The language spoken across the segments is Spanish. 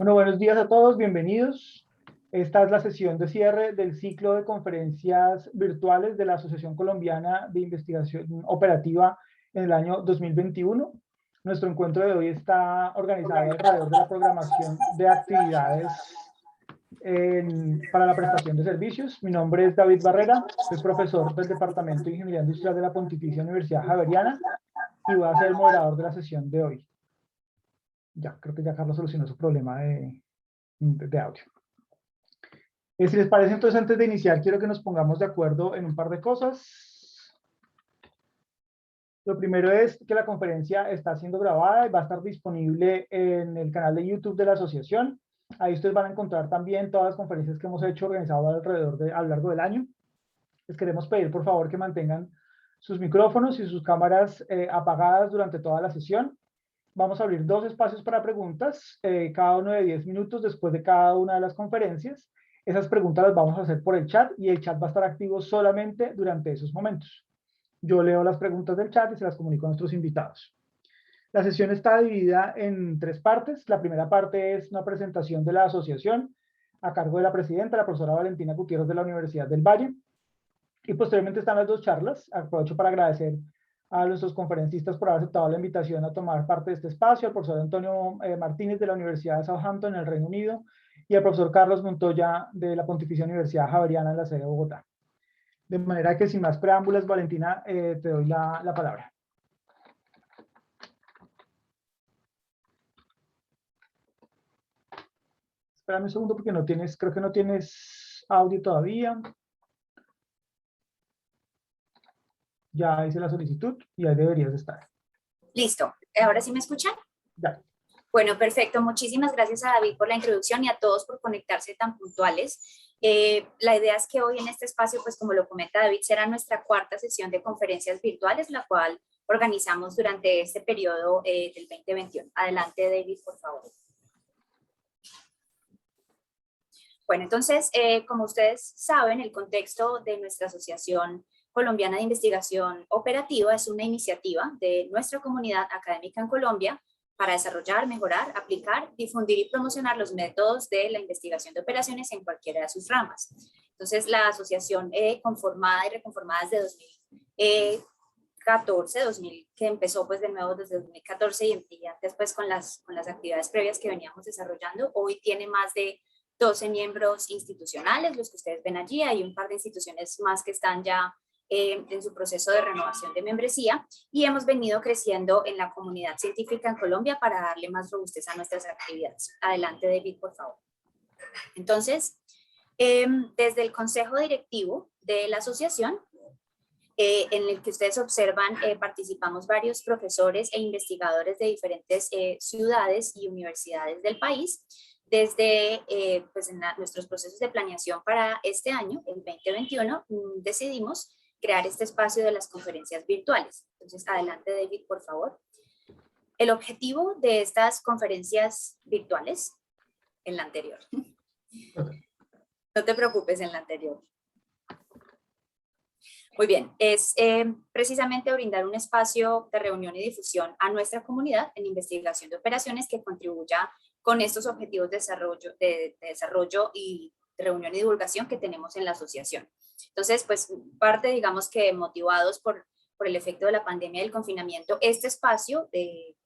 Bueno, buenos días a todos, bienvenidos. Esta es la sesión de cierre del ciclo de conferencias virtuales de la Asociación Colombiana de Investigación Operativa en el año 2021. Nuestro encuentro de hoy está organizado alrededor de la programación de actividades para la prestación de servicios. Mi nombre es David Barrera, soy profesor del Departamento de Ingeniería Industrial de la Pontificia Universidad Javeriana y voy a ser el moderador de la sesión de hoy. Ya, creo que ya Carlos solucionó su problema de audio. Si les parece, entonces, antes de iniciar, quiero que nos pongamos de acuerdo en un par de cosas. Lo primero es que la conferencia está siendo grabada y va a estar disponible en el canal de YouTube de la asociación. Ahí ustedes van a encontrar también todas las conferencias que hemos hecho organizadas a lo largo del año. Les queremos pedir, por favor, que mantengan sus micrófonos y sus cámaras apagadas durante toda la sesión. Vamos a abrir 2 espacios para preguntas, cada uno de 10 minutos después de cada una de las conferencias. Esas preguntas las vamos a hacer por el chat y el chat va a estar activo solamente durante esos momentos. Yo leo las preguntas del chat y se las comunico a nuestros invitados. La sesión está dividida en 3 partes. La primera parte es una presentación de la asociación a cargo de la presidenta, la profesora Valentina Gutiérrez de la Universidad del Valle. Y posteriormente están las 2 charlas. Aprovecho para agradecer a nuestros conferencistas por haber aceptado la invitación a tomar parte de este espacio, al profesor Antonio Martínez de la Universidad de Southampton en el Reino Unido y al profesor Carlos Montoya de la Pontificia Universidad Javeriana en la sede de Bogotá. De manera que sin más preámbulos, Valentina, te doy la palabra. Espérame un segundo porque creo que no tienes audio todavía. Ya hice la solicitud y ahí deberías estar. Listo. ¿Ahora sí me escuchan? Ya. Bueno, perfecto. Muchísimas gracias a David por la introducción y a todos por conectarse tan puntuales. La idea es que hoy en este espacio, pues como lo comenta David, será nuestra 4ª sesión de conferencias virtuales, la cual organizamos durante este periodo del 2021. Adelante, David, por favor. Bueno, entonces, como ustedes saben, el contexto de nuestra Asociación Colombiana de Investigación Operativa es una iniciativa de nuestra comunidad académica en Colombia para desarrollar, mejorar, aplicar, difundir y promocionar los métodos de la investigación de operaciones en cualquiera de sus ramas. Entonces, la asociación conformada y reconformada desde 2014, que empezó pues de nuevo desde 2014 y antes pues con las actividades previas que veníamos desarrollando, hoy tiene más de 12 miembros institucionales, los que ustedes ven allí. Hay un par de instituciones más que están ya en su proceso de renovación de membresía y hemos venido creciendo en la comunidad científica en Colombia para darle más robustez a nuestras actividades. Adelante, David, por favor. Entonces, desde el consejo directivo de la asociación, en el que ustedes observan, participamos varios profesores e investigadores de diferentes ciudades y universidades del país. Desde pues en nuestros procesos de planeación para este año, el 2021, decidimos crear este espacio de las conferencias virtuales. Entonces, adelante, David, por favor. El objetivo de estas conferencias virtuales, en la anterior. No te preocupes, en la anterior. Muy bien, es precisamente brindar un espacio de reunión y difusión a nuestra comunidad en investigación de operaciones que contribuya con estos objetivos de desarrollo y reunión y divulgación que tenemos en la asociación. Entonces, pues parte, digamos que motivados por el efecto de la pandemia y el confinamiento, este espacio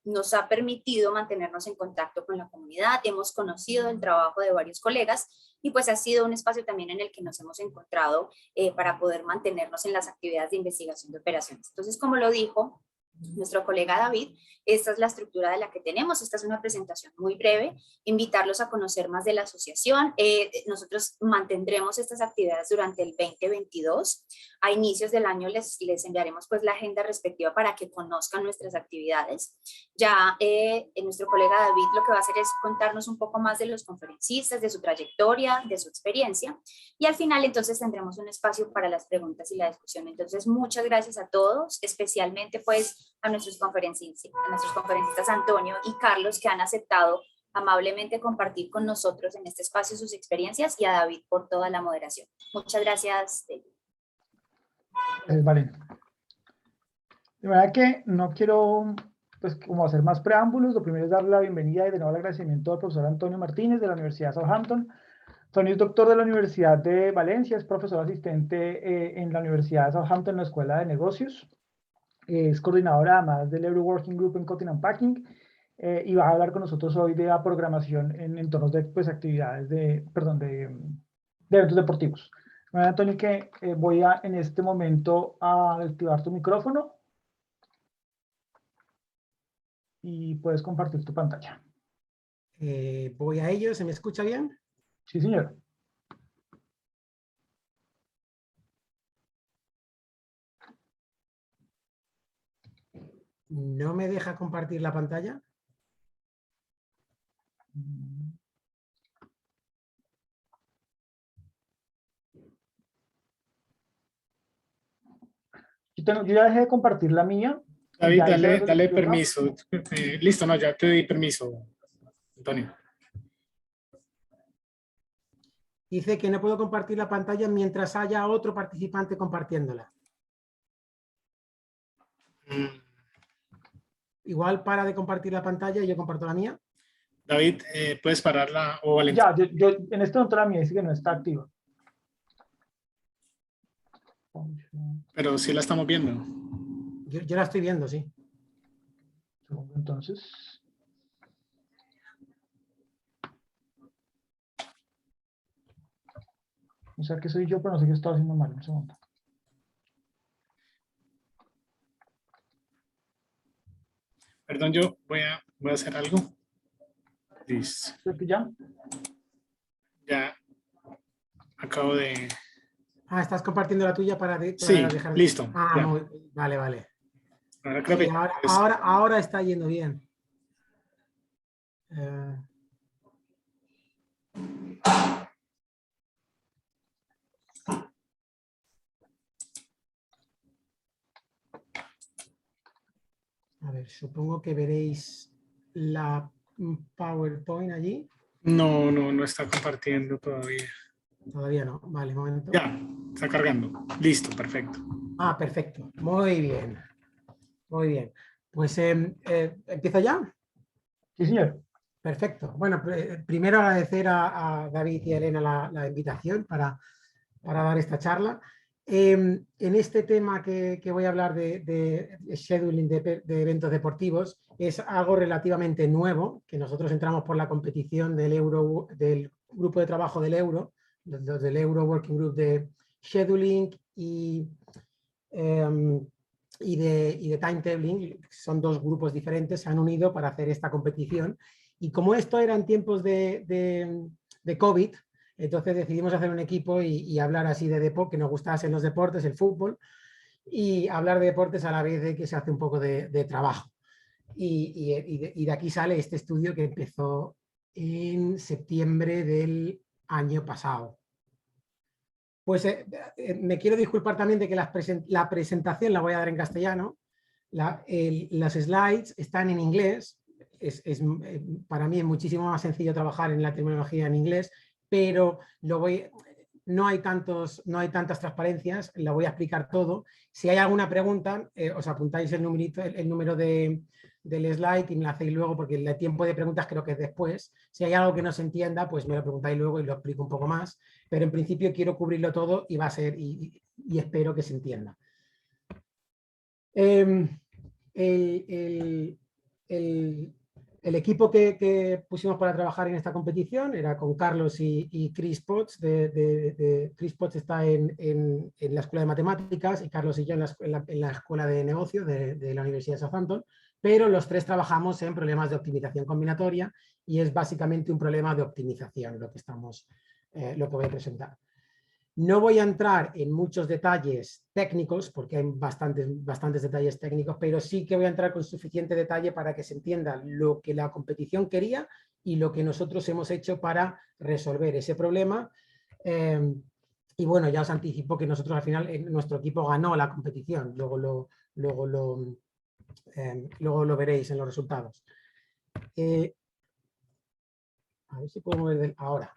nos ha permitido mantenernos en contacto con la comunidad, hemos conocido el trabajo de varios colegas y pues ha sido un espacio también en el que nos hemos encontrado para poder mantenernos en las actividades de investigación de operaciones. Entonces, como lo dijo nuestro colega David, esta es la estructura de la que tenemos. Esta es una presentación muy breve, invitarlos a conocer más de la asociación. Nosotros mantendremos estas actividades durante el 2022. A inicios del año les enviaremos pues la agenda respectiva para que conozcan nuestras actividades. Ya nuestro colega David lo que va a hacer es contarnos un poco más de los conferencistas, de su trayectoria, de su experiencia, y al final entonces tendremos un espacio para las preguntas y la discusión. Entonces, muchas gracias a todos, especialmente pues a nuestros conferencistas Antonio y Carlos, que han aceptado amablemente compartir con nosotros en este espacio sus experiencias, y a David por toda la moderación. Muchas gracias, David. Vale. De verdad que no quiero pues como hacer más preámbulos, lo primero es darle la bienvenida y de nuevo el agradecimiento al profesor Antonio Martínez de la Universidad de Southampton. Antonio es doctor de la Universidad de Valencia, es profesor asistente en la Universidad de Southampton en la Escuela de Negocios. Es coordinador además del Euro Working Group en Cutting and Packing y va a hablar con nosotros hoy de la programación en entornos de pues, actividades de eventos deportivos. Bueno, Antonio, que voy a en este momento a activar tu micrófono y puedes compartir tu pantalla. Voy a ello, ¿se me escucha bien? Sí, señor. ¿No me deja compartir la pantalla? Yo ya dejé de compartir la mía. David, Ya hice la dale yo acá. permiso. Listo, no, ya te di permiso, Antonio. Dice que no puedo compartir la pantalla mientras haya otro participante compartiéndola. Igual para de compartir la pantalla y yo comparto la mía. David, puedes pararla o Valentín. Ya, yo en este momento la mía dice que no está activa. Pero sí la estamos viendo. Yo la estoy viendo, sí. Entonces, o sea que soy yo, pero no sé qué estoy haciendo mal. Un segundo. Perdón, yo voy a hacer algo. Listo. Creo que ya. Ya acabo de... Ah, estás compartiendo la tuya para Sí, dejar... listo. Ah, Ya. vale, vale. Ahora creo Sí, que... ahora está yendo bien. A ver, supongo que veréis la PowerPoint allí. No está compartiendo todavía. Todavía no. Vale, un momento. Ya, está cargando. Listo, perfecto. Ah, perfecto. Muy bien. Muy bien. Pues ¿empiezo ya? Sí, señor. Perfecto. Bueno, primero agradecer a David y a Elena la invitación para dar esta charla. En este tema que voy a hablar de scheduling de eventos deportivos, es algo relativamente nuevo, que nosotros entramos por la competición del grupo de trabajo del Euro Working Group de Scheduling y de Timetabling. Son dos grupos diferentes, se han unido para hacer esta competición. Y como esto era en tiempos de COVID, entonces decidimos hacer un equipo y hablar así de deporte, que nos gustasen los deportes, el fútbol, y hablar de deportes a la vez de que se hace un poco de trabajo. Y de aquí sale este estudio que empezó en septiembre del año pasado. Pues me quiero disculpar también de que la presentación la voy a dar en castellano. Las slides están en inglés. Para mí es muchísimo más sencillo trabajar en la terminología en inglés, pero no hay tantas transparencias, la voy a explicar todo. Si hay alguna pregunta, os apuntáis el número del slide y me lo hacéis luego, porque el tiempo de preguntas creo que es después. Si hay algo que no se entienda, pues me lo preguntáis luego y lo explico un poco más. Pero en principio quiero cubrirlo todo y va a ser, y espero que se entienda. El equipo que pusimos para trabajar en esta competición era con Carlos y Chris Potts. Chris Potts está en la Escuela de Matemáticas y Carlos y yo en la Escuela de Negocios de la Universidad de Southampton, pero los tres trabajamos en problemas de optimización combinatoria y es básicamente un problema de optimización lo que voy a presentar. No voy a entrar en muchos detalles técnicos, porque hay bastantes detalles técnicos, pero sí que voy a entrar con suficiente detalle para que se entienda lo que la competición quería y lo que nosotros hemos hecho para resolver ese problema. Y bueno, ya os anticipo que nosotros al final, nuestro equipo ganó la competición, luego lo veréis en los resultados. A ver si puedo mover ahora.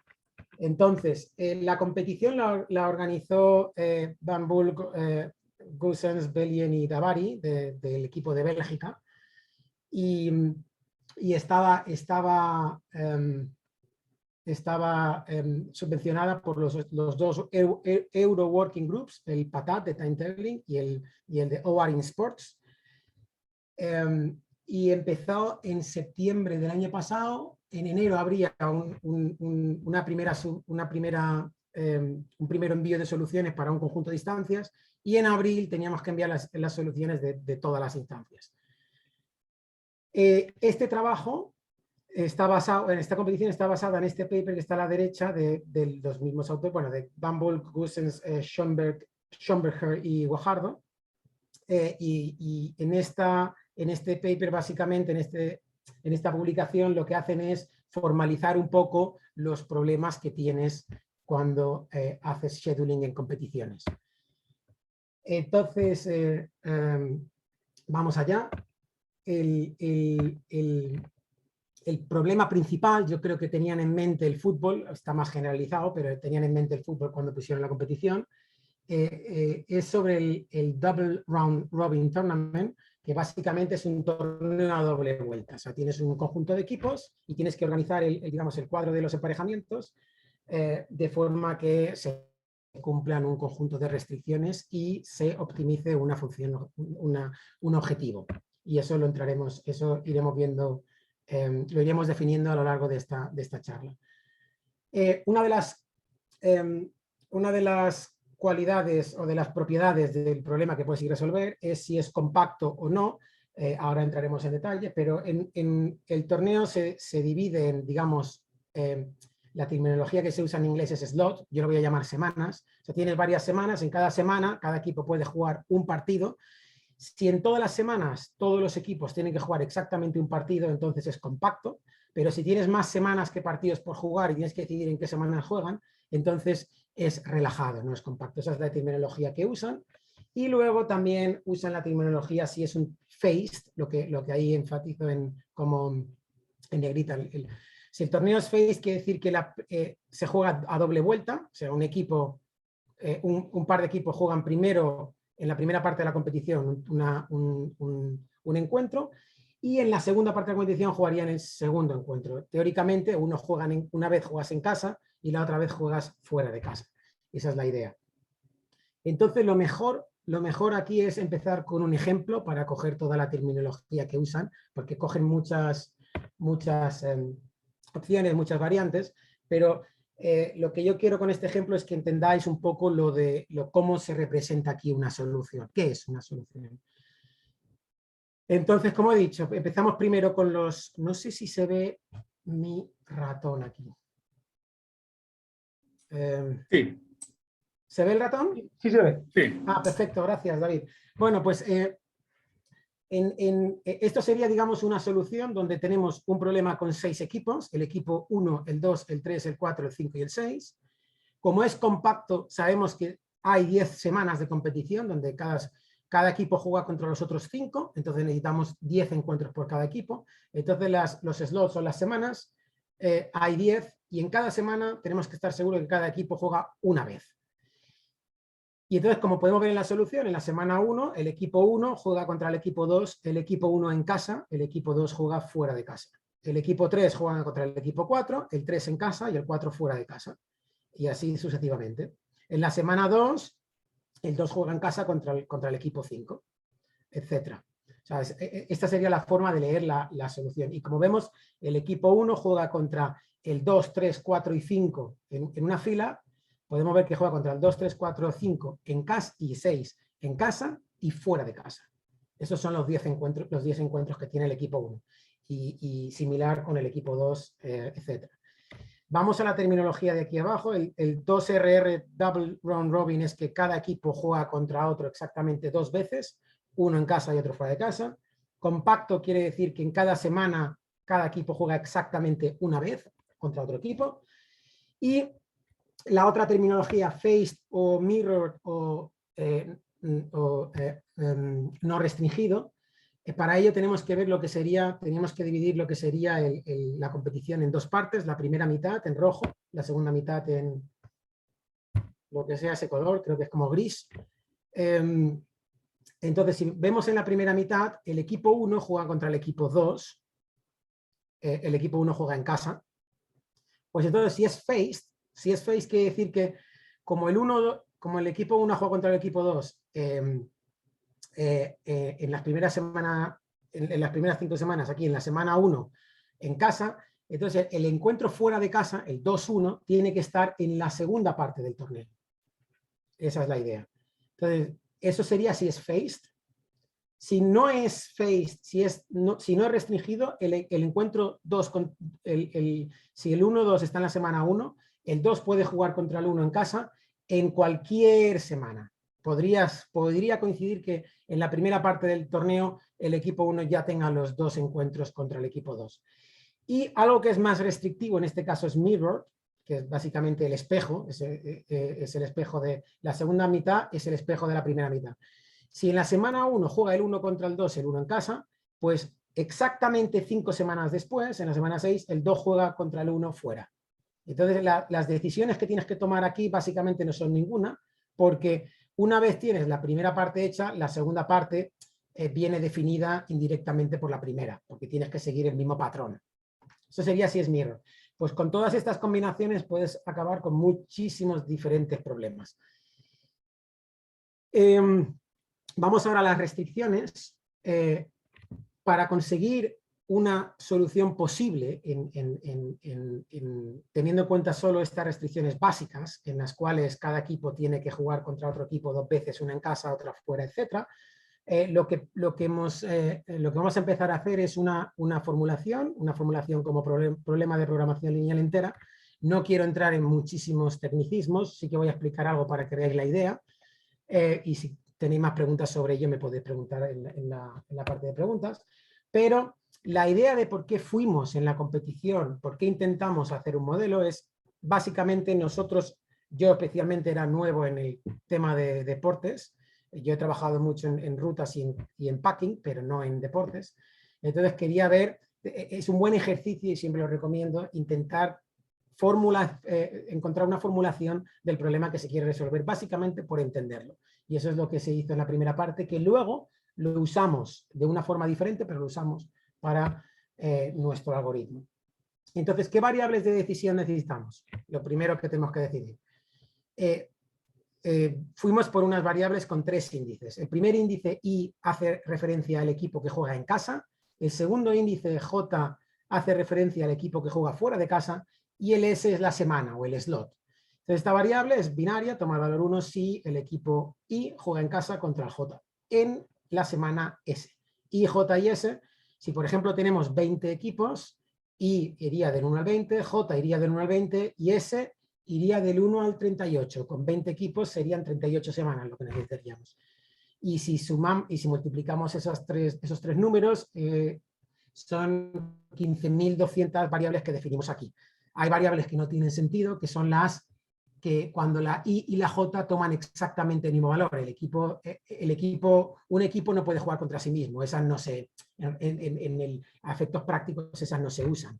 Entonces, la competición la organizó Van Bulk, Goossens, Belien y Davari, del equipo de Bélgica. y estaba subvencionada por los dos Euro Working Groups, el PATAT de Timetabling y el de OAR in Sports. Y empezó en septiembre del año pasado. En enero habría un primer envío de soluciones para un conjunto de instancias, y en abril teníamos que enviar las soluciones de todas las instancias. Este trabajo está basado, esta competición está basada en este paper que está a la derecha de los mismos autores, bueno, de Bumble, Goossens, Schomberger y Guajardo. Y en este paper, básicamente, en esta publicación, lo que hacen es formalizar un poco los problemas que tienes cuando haces scheduling en competiciones. Entonces, vamos allá. El problema principal, yo creo que tenían en mente el fútbol, está más generalizado, pero tenían en mente el fútbol cuando pusieron la competición. Es sobre el Double Round Robin Tournament, que básicamente es un torneo a doble vuelta. O sea, tienes un conjunto de equipos y tienes que organizar digamos, el cuadro de los emparejamientos de forma que se cumplan un conjunto de restricciones y se optimice una función, un objetivo. Y eso eso iremos viendo, lo iremos definiendo a lo largo de esta charla. Una de las cualidades o de las propiedades del problema que puedes resolver es si es compacto o no. Ahora entraremos en detalle, pero en el torneo se divide en, digamos, la terminología que se usa en inglés es slot, yo lo voy a llamar semanas. O sea, tienes varias semanas, en cada semana cada equipo puede jugar un partido. Si en todas las semanas todos los equipos tienen que jugar exactamente un partido, entonces es compacto, pero si tienes más semanas que partidos por jugar y tienes que decidir en qué semanas juegan, entonces es relajado, no es compacto. Esa es la terminología que usan. Y luego también usan la terminología si es un phased, lo que ahí enfatizo como en negrita. Si el torneo es phased, quiere decir que se juega a doble vuelta, o sea, un par de equipos juegan primero en la primera parte de la competición un encuentro, y en la segunda parte de la competición jugarían el segundo encuentro. Teóricamente, una vez juegas en casa y la otra vez juegas fuera de casa. Esa es la idea. Entonces, lo mejor aquí es empezar con un ejemplo para coger toda la terminología que usan, porque cogen muchas opciones, muchas variantes, pero lo que yo quiero con este ejemplo es que entendáis un poco cómo se representa aquí una solución. ¿Qué es una solución? Entonces, como he dicho, empezamos primero con los... No sé si se ve mi ratón aquí. Sí. ¿Se ve el ratón? Sí se ve. Sí. Ah, perfecto, gracias, David. Bueno, pues esto sería, digamos, una solución donde tenemos un problema con 6 equipos, el equipo 1, el 2, el 3, el 4, el 5 y el 6. Como es compacto, sabemos que hay 10 semanas de competición donde cada equipo juega contra los otros 5, entonces necesitamos 10 encuentros por cada equipo. Entonces los slots son las semanas, hay 10, y en cada semana tenemos que estar seguros que cada equipo juega una vez. Y entonces, como podemos ver en la solución, en la semana 1, el equipo 1 juega contra el equipo 2, el equipo 1 en casa, el equipo 2 juega fuera de casa. El equipo 3 juega contra el equipo 4, el 3 en casa y el 4 fuera de casa. Y así sucesivamente. En la semana 2, el 2 juega en casa contra el equipo 5, etc. O sea, esta sería la forma de leer la solución. Y como vemos, el equipo 1 juega contra el 2, 3, 4 y 5 en una fila. Podemos ver que juega contra el 2, 3, 4, 5 en casa y 6 en casa y fuera de casa. Esos son los 10 encuentros que tiene el equipo 1. Y similar con el equipo 2, etc. Vamos a la terminología de aquí abajo. El 2RR Double Round Robin es que cada equipo juega contra otro exactamente 2 veces, uno en casa y otro fuera de casa. Compacto quiere decir que en cada semana cada equipo juega exactamente una vez contra otro equipo. Y la otra terminología, phased o mirrored o no restringido, para ello tenemos que ver tenemos que dividir lo que sería la competición en 2 partes, la primera mitad en rojo, la segunda mitad en lo que sea ese color, creo que es como gris. Entonces, si vemos en la primera mitad, el equipo 1 juega contra el equipo 2, el equipo 1 juega en casa. Pues entonces, si es faced quiere decir que como el equipo 1 juega contra el equipo 2 en las primeras semanas, en las primeras 5 semanas, aquí en la semana 1 en casa, entonces el encuentro fuera de casa, el 2-1, tiene que estar en la segunda parte del torneo. Esa es la idea. Entonces, eso sería si es faced. Si no es faced, si no es restringido, el encuentro 2, si el 1-2 está en la semana 1, el 2 puede jugar contra el 1 en casa en cualquier semana. Podría coincidir que en la primera parte del torneo el equipo 1 ya tenga los 2 encuentros contra el equipo 2. Y algo que es más restrictivo, en este caso es mirror, que es básicamente el espejo, es el espejo de la segunda mitad, es el espejo de la primera mitad. Si en la semana 1 juega el 1 contra el 2, el 1 en casa, pues exactamente 5 semanas después, en la semana 6, el 2 juega contra el 1 fuera. Entonces, las decisiones que tienes que tomar aquí básicamente no son ninguna, porque una vez tienes la primera parte hecha, la segunda parte viene definida indirectamente por la primera, porque tienes que seguir el mismo patrón. Eso sería si es mirror. Pues con todas estas combinaciones puedes acabar con muchísimos diferentes problemas. Vamos ahora a las restricciones. Para conseguir una solución posible, teniendo en cuenta solo estas restricciones básicas, en las cuales cada equipo tiene que jugar contra otro equipo 2 veces, una en casa, otra fuera, etc. Lo que vamos a empezar a hacer es una formulación como problema de programación lineal entera. No quiero entrar en muchísimos tecnicismos, sí que voy a explicar algo para que veáis la idea. Y si tenéis más preguntas sobre ello, me podéis preguntar en la parte de preguntas. Pero la idea de por qué fuimos en la competición, por qué intentamos hacer un modelo, es básicamente yo especialmente era nuevo en el tema de deportes. Yo he trabajado mucho en rutas y en packing, pero no en deportes. Entonces quería ver, es un buen ejercicio y siempre lo recomiendo, intentar encontrar una formulación del problema que se quiere resolver, básicamente por entenderlo. Y eso es lo que se hizo en la primera parte, que luego lo usamos de una forma diferente, pero lo usamos para nuestro algoritmo. Entonces, ¿qué variables de decisión necesitamos? Lo primero que tenemos que decidir. Fuimos por unas variables con 3 índices. El primer índice I hace referencia al equipo que juega en casa, el segundo índice J hace referencia al equipo que juega fuera de casa y el S es la semana o el slot. Entonces, esta variable es binaria, toma el valor 1 si el equipo I juega en casa contra el J en la semana S. I, J y S, si por ejemplo tenemos 20 equipos, I iría del 1 al 20, J iría del 1 al 20 y S iría del 1 al 38. Con 20 equipos serían 38 semanas lo que necesitaríamos. Y si multiplicamos esos tres números, son 15.200 variables que definimos aquí. Hay variables que no tienen sentido, que son las que cuando la I y la J toman exactamente el mismo valor. Un equipo no puede jugar contra sí mismo. Esas no se, en efectos prácticos, esas no se usan.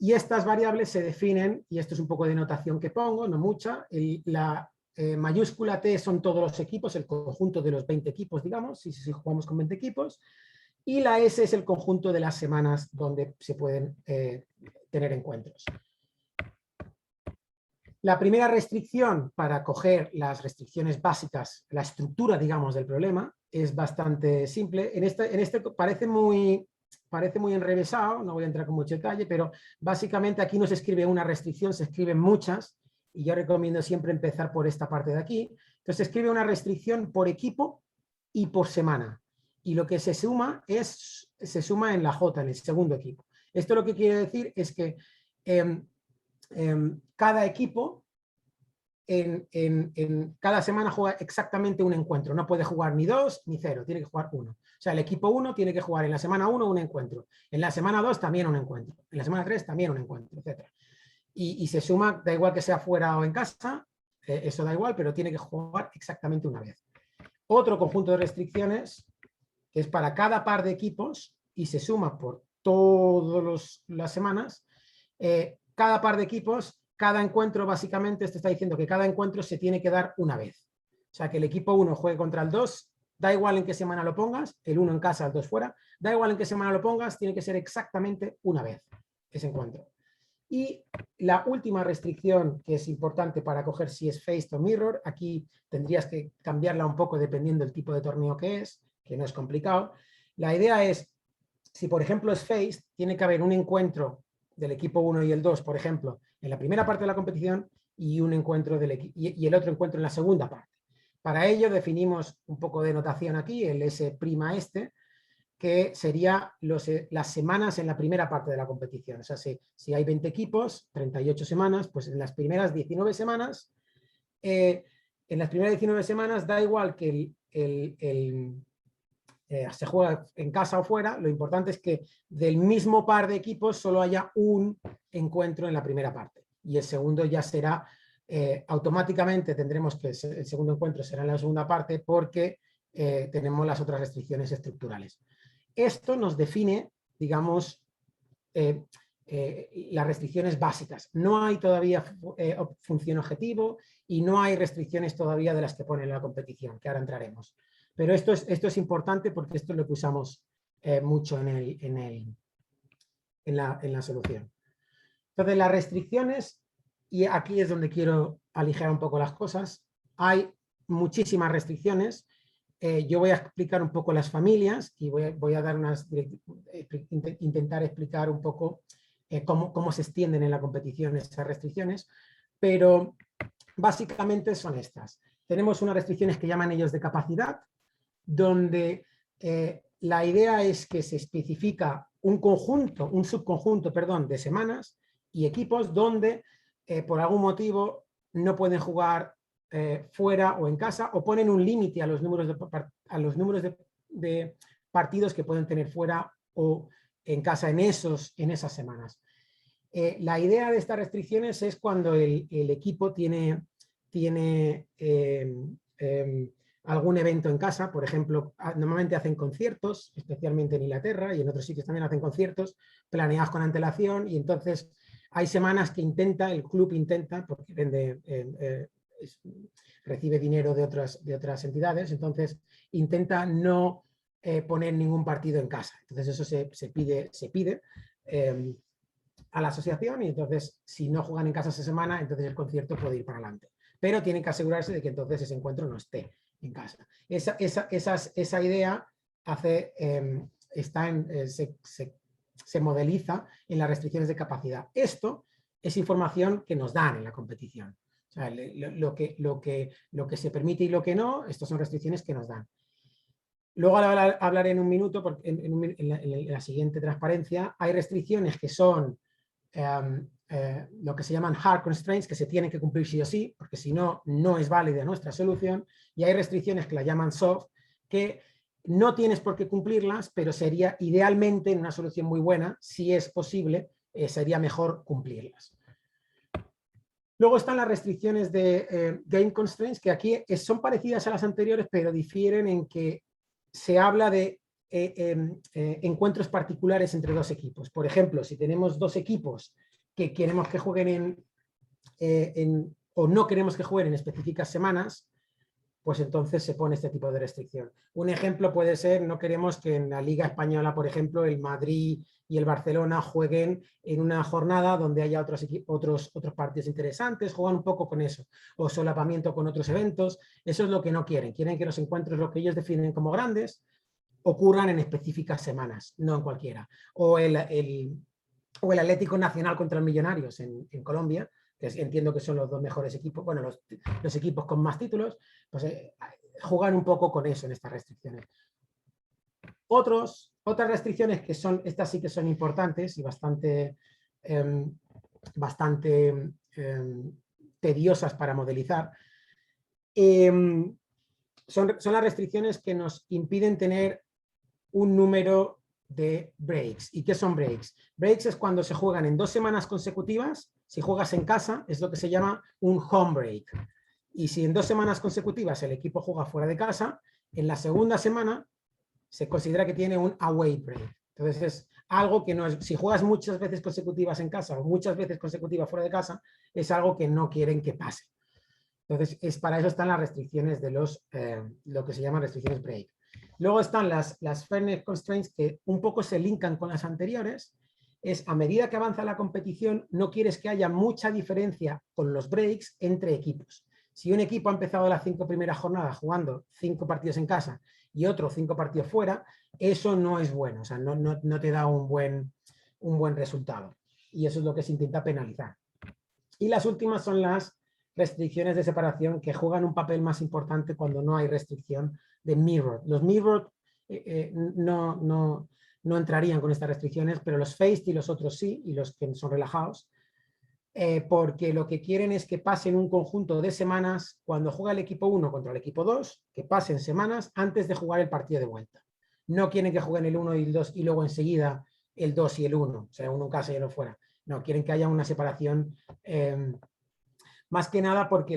Y estas variables se definen, y esto es un poco de notación que pongo, no mucha, la mayúscula T son todos los equipos, el conjunto de los 20 equipos, digamos, si jugamos con 20 equipos, y la S es el conjunto de las semanas donde se pueden tener encuentros. La primera restricción para coger las restricciones básicas, la estructura, digamos, del problema, es bastante simple. En este parece muy enrevesado, no voy a entrar con mucho detalle, pero básicamente aquí no se escribe una restricción, se escriben muchas, y yo recomiendo siempre empezar por esta parte de aquí. Entonces se escribe una restricción por equipo y por semana, y lo que se suma en la J, en el segundo equipo. Esto lo que quiere decir es que cada equipo en cada semana juega exactamente un encuentro. No puede jugar ni 2 ni 0, tiene que jugar 1. O sea, el equipo 1 tiene que jugar en la semana 1 un encuentro, en la semana 2 también un encuentro, en la semana 3 también un encuentro, etc. Y se suma, da igual que sea fuera o en casa, eso da igual, pero tiene que jugar exactamente una vez. Otro conjunto de restricciones que es para cada par de equipos y se suma por todas las semanas. Cada par de equipos cada encuentro, básicamente, esto está diciendo que cada encuentro se tiene que dar una vez. O sea, que el equipo 1 juegue contra el 2, da igual en qué semana lo pongas, el 1 en casa, el 2 fuera, da igual en qué semana lo pongas, tiene que ser exactamente una vez ese encuentro. Y la última restricción que es importante para coger si es Faced o Mirror, aquí tendrías que cambiarla un poco dependiendo del tipo de torneo que no es complicado. La idea es, si por ejemplo es Faced, tiene que haber un encuentro del equipo 1 y el 2, por ejemplo, en la primera parte de la competición y un encuentro y el otro encuentro en la segunda parte. Para ello definimos un poco de notación aquí, el S' que sería las semanas en la primera parte de la competición. O sea, si hay 20 equipos, 38 semanas, pues en las primeras 19 semanas, da igual que se juega en casa o fuera, lo importante es que del mismo par de equipos solo haya un encuentro en la primera parte. Y el segundo ya será, automáticamente tendremos que el segundo encuentro será en la segunda parte porque tenemos las otras restricciones estructurales. Esto nos define, digamos, las restricciones básicas. No hay todavía función objetivo y no hay restricciones todavía de las que pone en la competición, que ahora entraremos. Pero esto es importante porque esto es lo que usamos mucho en la solución. Entonces, las restricciones, y aquí es donde quiero aligerar un poco las cosas, hay muchísimas restricciones. Yo voy a explicar un poco las familias y voy a dar intentar explicar un poco cómo se extienden en la competición esas restricciones, pero básicamente son estas. Tenemos unas restricciones que llaman ellos de capacidad, donde la idea es que se especifica un subconjunto, de semanas y equipos donde por algún motivo no pueden jugar fuera o en casa, o ponen un límite a los números de partidos que pueden tener fuera o en casa en esas semanas. La idea de estas restricciones es cuando el equipo tiene algún evento en casa. Por ejemplo, normalmente hacen conciertos, especialmente en Inglaterra y en otros sitios también hacen conciertos planeados con antelación, y entonces hay semanas que el club intenta, porque recibe dinero de otras entidades, entonces intenta no poner ningún partido en casa. Entonces eso se pide a la asociación, y entonces si no juegan en casa esa semana, entonces el concierto puede ir para adelante. Pero tienen que asegurarse de que entonces ese encuentro no esté en casa. Esa idea se modeliza en las restricciones de capacidad. Esto es información que nos dan en la competición. O sea, lo que se permite y lo que no, estas son restricciones que nos dan. Luego hablaré en un minuto, porque en la siguiente transparencia, hay restricciones que son lo que se llaman hard constraints, que se tienen que cumplir sí o sí, porque si no, no es válida nuestra solución, y hay restricciones que la llaman soft, que no tienes por qué cumplirlas, pero sería idealmente, en una solución muy buena, si es posible, sería mejor cumplirlas. Luego están las restricciones de game constraints, que aquí son parecidas a las anteriores, pero difieren en que se habla de encuentros particulares entre dos equipos. Por ejemplo, si tenemos dos equipos que queremos que jueguen o no queremos que jueguen en específicas semanas, pues entonces se pone este tipo de restricción. Un ejemplo puede ser, no queremos que en la Liga Española, por ejemplo, el Madrid y el Barcelona jueguen en una jornada donde haya otros partidos interesantes, juegan un poco con eso, o solapamiento con otros eventos. Eso es lo que no quieren. Quieren que los encuentros, lo que ellos definen como grandes, ocurran en específicas semanas, no en cualquiera. O el Atlético Nacional contra el Millonarios en Colombia, que entiendo que son los dos mejores equipos, bueno, los equipos con más títulos, pues juegan un poco con eso en estas restricciones. Otras restricciones que son, estas sí que son importantes y bastante tediosas para modelizar, son las restricciones que nos impiden tener un número de breaks. ¿Y qué son breaks? Breaks es cuando se juegan en 2 semanas consecutivas. Si juegas en casa es lo que se llama un home break. Y si en 2 semanas consecutivas el equipo juega fuera de casa, en la segunda semana se considera que tiene un away break. Entonces es algo que no es, si juegas muchas veces consecutivas en casa o muchas veces consecutivas fuera de casa, es algo que no quieren que pase. Entonces, para eso están las restricciones de lo que se llaman restricciones break. Luego están las fairness constraints que un poco se linkan con las anteriores. Es a medida que avanza la competición, no quieres que haya mucha diferencia con los breaks entre equipos. Si un equipo ha empezado las 5 primeras jornadas jugando 5 partidos en casa y otro 5 partidos fuera, eso no es bueno, o sea, no te da un buen resultado. Y eso es lo que se intenta penalizar. Y las últimas son las restricciones de separación que juegan un papel más importante cuando no hay restricción de mirror. Los mirror no entrarían con estas restricciones, pero los faced y los otros sí, y los que son relajados, porque lo que quieren es que pasen un conjunto de semanas cuando juega el equipo 1 contra el equipo 2, que pasen semanas antes de jugar el partido de vuelta. No quieren que jueguen el 1 y el 2 y luego enseguida el 2 y el 1, o sea, uno en casa y uno fuera. No, quieren que haya una separación, más que nada porque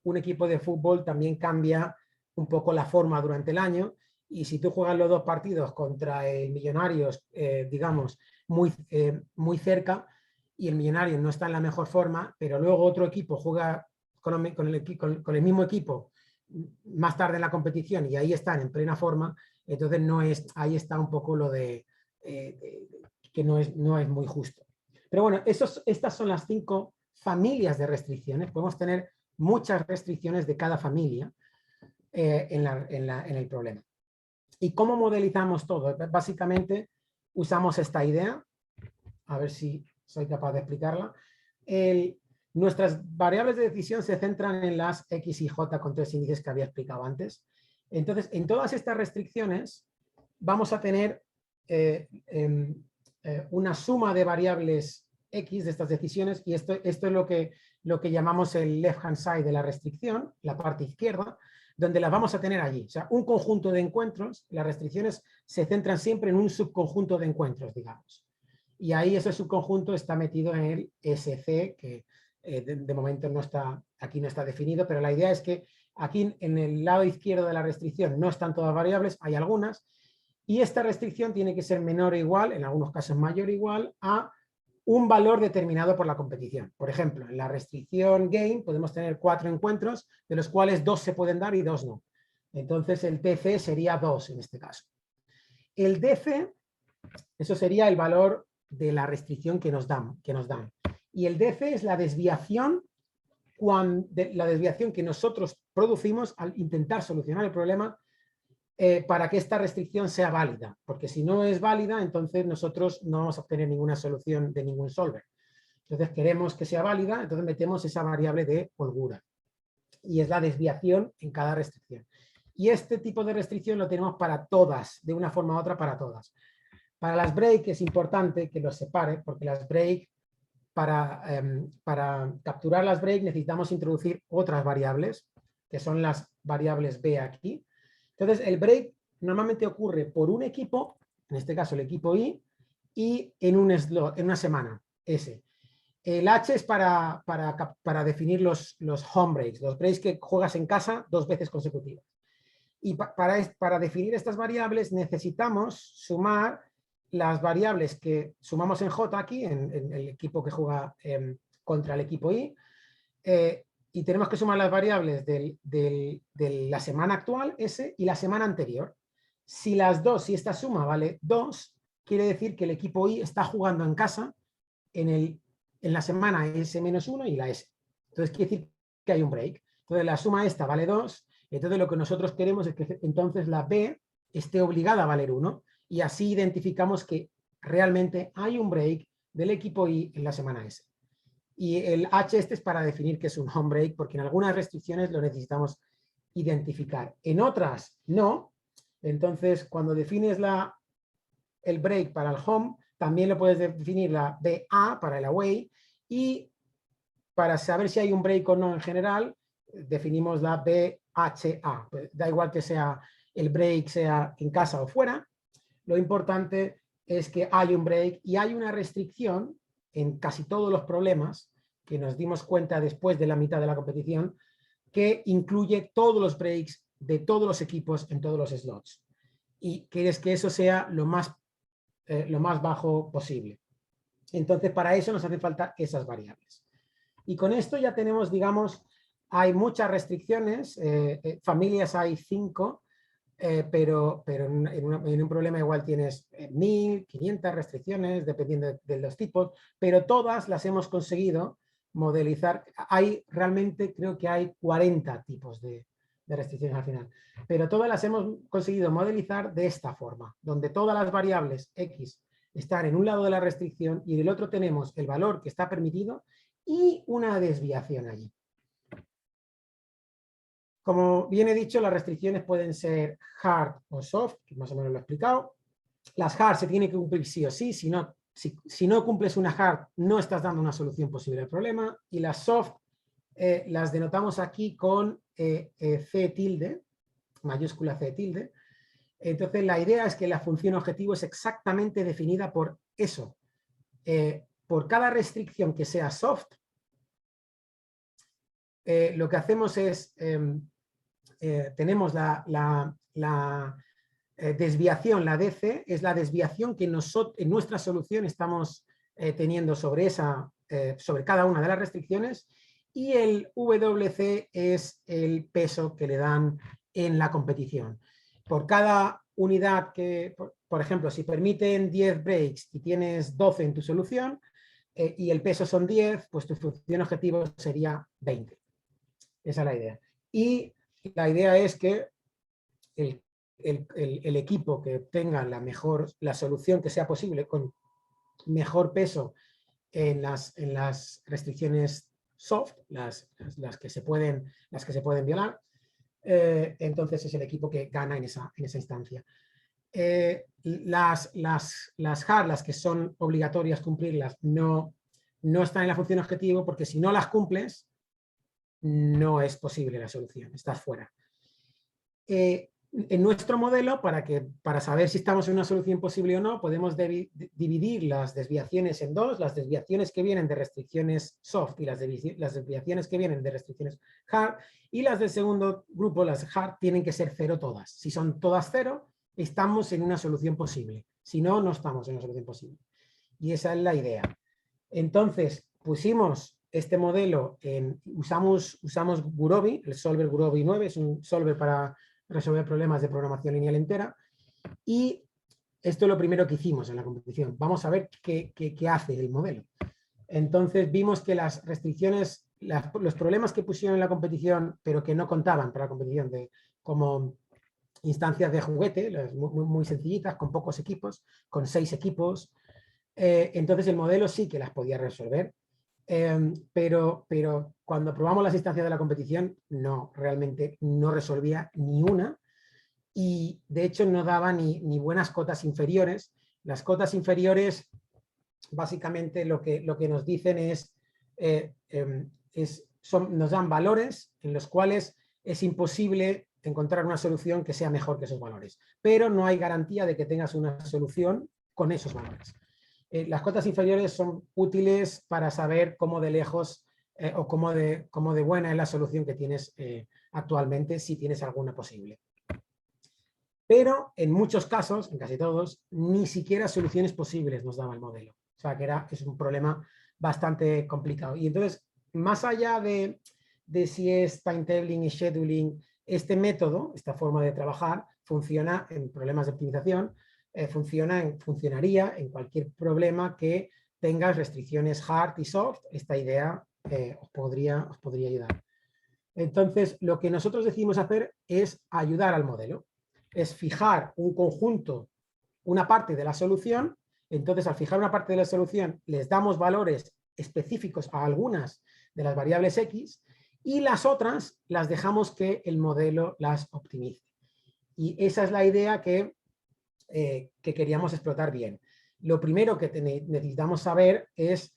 un equipo de fútbol también cambia un poco la forma durante el año, y si tú juegas los 2 partidos contra el Millonarios, digamos, muy cerca, y el Millonarios no está en la mejor forma, pero luego otro equipo juega con el mismo equipo más tarde en la competición y ahí están en plena forma, entonces ahí está un poco lo de que no es muy justo. Pero bueno, estas son las 5 familias de restricciones. Podemos tener muchas restricciones de cada familia en el problema. ¿Y cómo modelizamos todo? Básicamente usamos esta idea, a ver si soy capaz de explicarla. Nuestras variables de decisión se centran en las X y J con 3 índices que había explicado antes. Entonces, en todas estas restricciones vamos a tener una suma de variables X de estas decisiones, y esto es lo que llamamos el left hand side de la restricción, la parte izquierda, donde las vamos a tener allí. O sea, un conjunto de encuentros, las restricciones se centran siempre en un subconjunto de encuentros, digamos. Y ahí ese subconjunto está metido en el SC, que de momento aquí no está definido, pero la idea es que aquí en el lado izquierdo de la restricción no están todas variables, hay algunas, y esta restricción tiene que ser menor o igual, en algunos casos mayor o igual, a un valor determinado por la competición. Por ejemplo, en la restricción game podemos tener 4 encuentros, de los cuales 2 se pueden dar y 2 no. Entonces el TC sería 2 en este caso. El DC, eso sería el valor de la restricción que nos dan. Y el DC es la desviación que nosotros producimos al intentar solucionar el problema para que esta restricción sea válida, porque si no es válida, entonces nosotros no vamos a obtener ninguna solución de ningún solver. Entonces queremos que sea válida, entonces metemos esa variable de holgura, y es la desviación en cada restricción. Y este tipo de restricción lo tenemos para todas, de una forma u otra para todas. Para las break es importante que los separe, porque las break, para capturar las break necesitamos introducir otras variables, que son las variables B aquí. Entonces, el break normalmente ocurre por un equipo, en este caso el equipo I, y en un slot, en una semana, S. El H es para definir los home breaks, los breaks que juegas en casa 2 veces consecutivas. Y para definir estas variables necesitamos sumar las variables que sumamos en J aquí, en el equipo que juega contra el equipo I, y tenemos que sumar las variables de la semana actual, S, y la semana anterior. Si esta suma vale 2, quiere decir que el equipo I está jugando en casa en la semana S-1 y la S. Entonces quiere decir que hay un break. Entonces la suma esta vale 2, entonces lo que nosotros queremos es que entonces la B esté obligada a valer 1, y así identificamos que realmente hay un break del equipo I en la semana S. Y el H es para definir que es un home break, porque en algunas restricciones lo necesitamos identificar. En otras no. Entonces, cuando defines el break para el home, también lo puedes definir la BA para el away, y para saber si hay un break o no en general, definimos la BHA. Pues da igual que sea el break sea en casa o fuera, lo importante es que hay un break, y hay una restricción en casi todos los problemas que nos dimos cuenta después de la mitad de la competición, que incluye todos los breaks de todos los equipos en todos los slots. Y quieres que eso sea lo más lo más bajo posible. Entonces, para eso nos hacen falta esas variables. Y con esto ya tenemos, digamos, hay muchas restricciones, familias hay 5, pero en un problema igual tienes 1.500 restricciones, dependiendo de los tipos, pero todas las hemos conseguido modelizar. Hay realmente, creo que hay 40 tipos de restricciones al final, pero todas las hemos conseguido modelizar de esta forma, donde todas las variables X están en un lado de la restricción y del otro tenemos el valor que está permitido y una desviación allí. Como bien he dicho, las restricciones pueden ser hard o soft, que más o menos lo he explicado. Las hard se tienen que cumplir sí o sí, si no cumples una hard no estás dando una solución posible al problema. Y las soft las denotamos aquí con C tilde, mayúscula C tilde. Entonces la idea es que la función objetivo es exactamente definida por eso. Por cada restricción que sea soft, lo que hacemos es, tenemos la desviación, la DC, es la desviación que en nuestra solución estamos teniendo sobre cada una de las restricciones, y el WC es el peso que le dan en la competición. Por cada unidad que, por ejemplo, si permiten 10 breaks y tienes 12 en tu solución y el peso son 10, pues tu función objetivo sería 20. Esa es la idea. Y la idea es que el equipo que tenga la solución que sea posible con mejor peso en las restricciones soft, las que se pueden violar, entonces es el equipo que gana en esa instancia. Las hard, las que son obligatorias cumplirlas, no están en la función objetivo, porque si no las cumples, no es posible la solución, estás fuera. En nuestro modelo, para saber si estamos en una solución posible o no, podemos dividir las desviaciones en dos: las desviaciones que vienen de restricciones soft y las desviaciones que vienen de restricciones hard, y las del segundo grupo, las hard, tienen que ser 0 todas. Si son todas 0, estamos en una solución posible. Si no, no estamos en una solución posible. Y esa es la idea. Entonces, pusimos este modelo, usamos Gurobi, el solver Gurobi 9, es un solver para resolver problemas de programación lineal entera, y esto es lo primero que hicimos en la competición. Vamos a ver qué hace el modelo. Entonces vimos que las restricciones, los problemas que pusieron en la competición, pero que no contaban para la competición, como instancias de juguete, muy sencillitas, con pocos equipos, con 6 equipos, entonces el modelo sí que las podía resolver. Pero cuando probamos las instancias de la competición, realmente no resolvía ni una, y de hecho no daba ni buenas cotas inferiores. Las cotas inferiores básicamente lo que nos dicen nos dan valores en los cuales es imposible encontrar una solución que sea mejor que esos valores, pero no hay garantía de que tengas una solución con esos valores. Las cotas inferiores son útiles para saber cómo de lejos o cómo de buena es la solución que tienes actualmente, si tienes alguna posible. Pero en muchos casos, en casi todos, ni siquiera soluciones posibles nos daba el modelo. O sea, que es un problema bastante complicado. Y entonces, más allá de si es timetabling y scheduling, este método, esta forma de trabajar, funciona en problemas de optimización, funcionaría en cualquier problema que tengas restricciones hard y soft. Esta idea os podría ayudar. Entonces, lo que nosotros decidimos hacer es ayudar al modelo. Es fijar un conjunto, una parte de la solución. Entonces, al fijar una parte de la solución, les damos valores específicos a algunas de las variables X, y las otras las dejamos que el modelo las optimice. Y esa es la idea que queríamos explotar bien. Lo primero que necesitamos saber es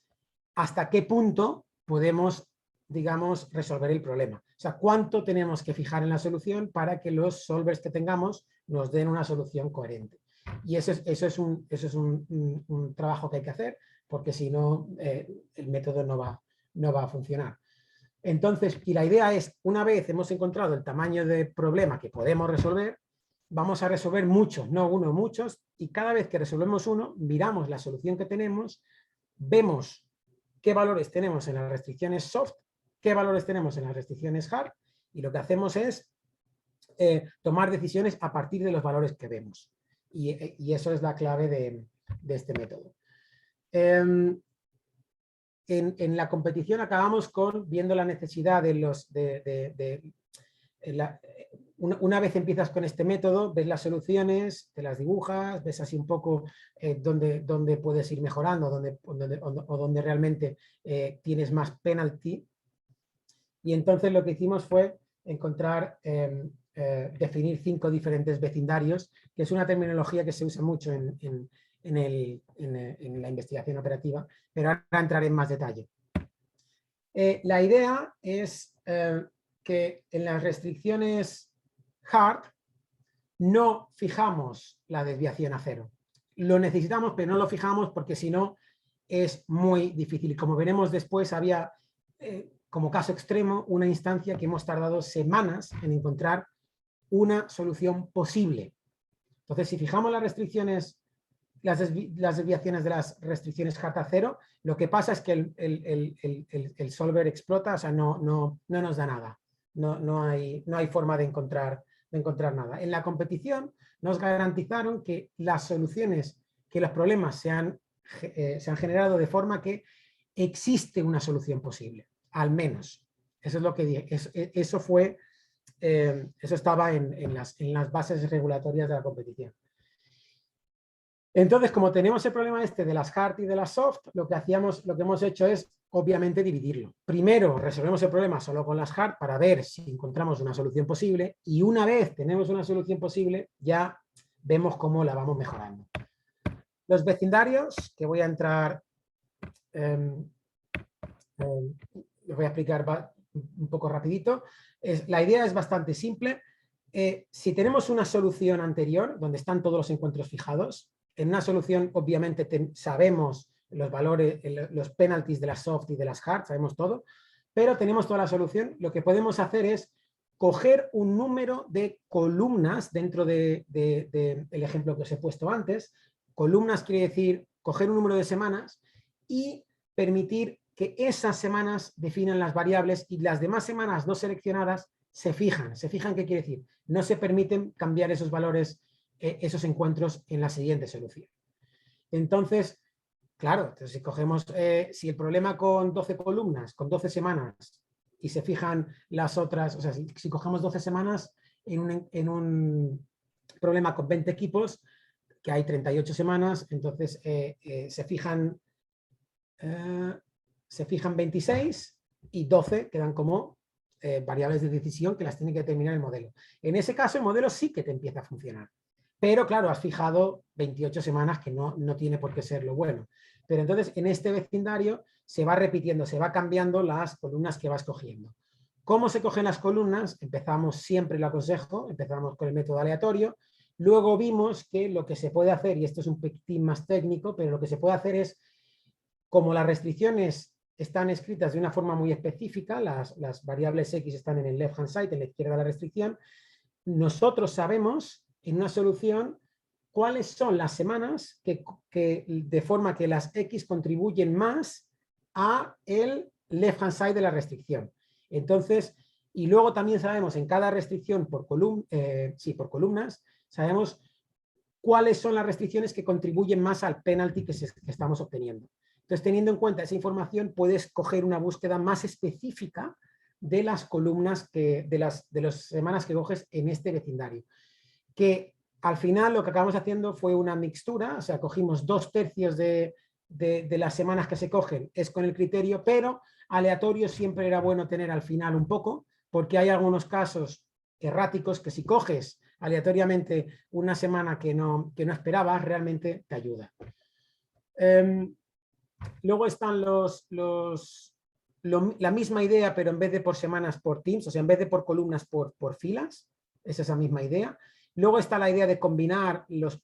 hasta qué punto podemos, digamos, resolver el problema. O sea, cuánto tenemos que fijar en la solución para que los solvers que tengamos nos den una solución coherente. Y eso es un trabajo que hay que hacer, porque si no, el método no va a funcionar. Entonces, y la idea es, una vez hemos encontrado el tamaño de problema que podemos resolver, vamos a resolver muchos, no uno, muchos, y cada vez que resolvemos uno, miramos la solución que tenemos, vemos qué valores tenemos en las restricciones soft, qué valores tenemos en las restricciones hard, y lo que hacemos es tomar decisiones a partir de los valores que vemos. Y eso es la clave de este método. En la competición acabamos viendo la necesidad de una vez empiezas con este método, ves las soluciones, te las dibujas, ves así un poco dónde puedes ir mejorando o dónde realmente tienes más penalty. Y entonces lo que hicimos fue encontrar, definir 5 diferentes vecindarios, que es una terminología que se usa mucho en la investigación operativa, pero ahora entraré en más detalle. La idea es que en las restricciones hard no fijamos la desviación a 0. Lo necesitamos, pero no lo fijamos porque si no es muy difícil. Y como veremos después, había como caso extremo una instancia que hemos tardado semanas en encontrar una solución posible. Entonces, si fijamos las restricciones, las desviaciones de las restricciones hard a 0, lo que pasa es que el solver explota, o sea, no nos da nada. No hay forma de encontrar nada. En la competición nos garantizaron que las soluciones, que los problemas se han generado de forma que existe una solución posible, al menos. Eso es lo que dije. Eso estaba en las bases regulatorias de la competición. Entonces, como tenemos el problema de las hard y de las soft, lo que hemos hecho es, obviamente, dividirlo. Primero, resolvemos el problema solo con las hard para ver si encontramos una solución posible, y una vez tenemos una solución posible, ya vemos cómo la vamos mejorando. Los vecindarios, que voy a entrar, les voy a explicar un poco rapidito. La idea es bastante simple. Si tenemos una solución anterior, donde están todos los encuentros fijados, en una solución, obviamente, sabemos los valores, los penalties de las soft y de las hard, sabemos todo, pero tenemos toda la solución. Lo que podemos hacer es coger un número de columnas dentro del ejemplo que os he puesto antes. Columnas quiere decir coger un número de semanas y permitir que esas semanas definan las variables y las demás semanas no seleccionadas se fijan. ¿Se fijan qué quiere decir? No se permiten cambiar esos valores, esos encuentros en la siguiente solución. Entonces, claro, si cogemos, si el problema con 12 columnas, con 12 semanas, y se fijan las otras, o sea, si cogemos 12 semanas en un problema con 20 equipos, que hay 38 semanas, entonces se fijan 26 y 12 quedan como variables de decisión que las tiene que determinar el modelo. En ese caso, el modelo sí que te empieza a funcionar. Pero claro, has fijado 28 semanas que no tiene por qué ser lo bueno. Pero entonces en este vecindario se va repitiendo, se va cambiando las columnas que vas cogiendo. ¿Cómo se cogen las columnas? Empezamos, siempre lo aconsejo, empezamos con el método aleatorio. Luego vimos que lo que se puede hacer, y esto es un poquitín más técnico, pero lo que se puede hacer es, como las restricciones están escritas de una forma muy específica, las variables X están en el left hand side, en la izquierda de la restricción, nosotros sabemos en una solución cuáles son las semanas que de forma que las X contribuyen más a el left hand side de la restricción. Entonces, y luego también sabemos en cada restricción por columnas, sabemos cuáles son las restricciones que contribuyen más al penalty que estamos obteniendo. Entonces, teniendo en cuenta esa información, puedes coger una búsqueda más específica de las columnas, de las semanas que coges en este vecindario. Que al final lo que acabamos haciendo fue una mixtura, o sea, cogimos 2/3 de las semanas que se cogen, es con el criterio, pero aleatorio siempre era bueno tener al final un poco, porque hay algunos casos erráticos que si coges aleatoriamente una semana que no esperabas, realmente te ayuda. Luego están la misma idea, pero en vez de por semanas, por teams, o sea, en vez de por columnas, por filas, es esa misma idea. Luego está la idea de combinar los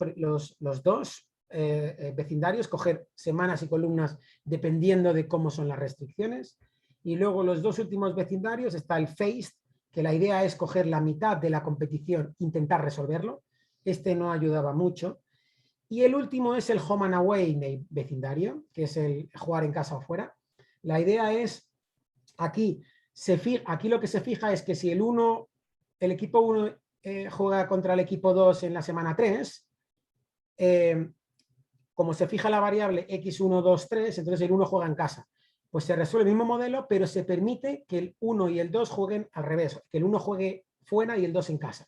dos vecindarios, coger semanas y columnas dependiendo de cómo son las restricciones. Y luego los dos últimos vecindarios está el phased, que la idea es coger la mitad de la competición, intentar resolverlo. este no ayudaba mucho. Y el último es el home and away vecindario, que es el jugar en casa o fuera. La idea es, aquí lo que se fija es que si el equipo 1 juega contra el equipo 2 en la semana 3, como se fija la variable x1, 2, 3, entonces el 1 juega en casa. Pues se resuelve el mismo modelo, pero se permite que el 1 y el 2 jueguen al revés, que el 1 juegue fuera y el 2 en casa.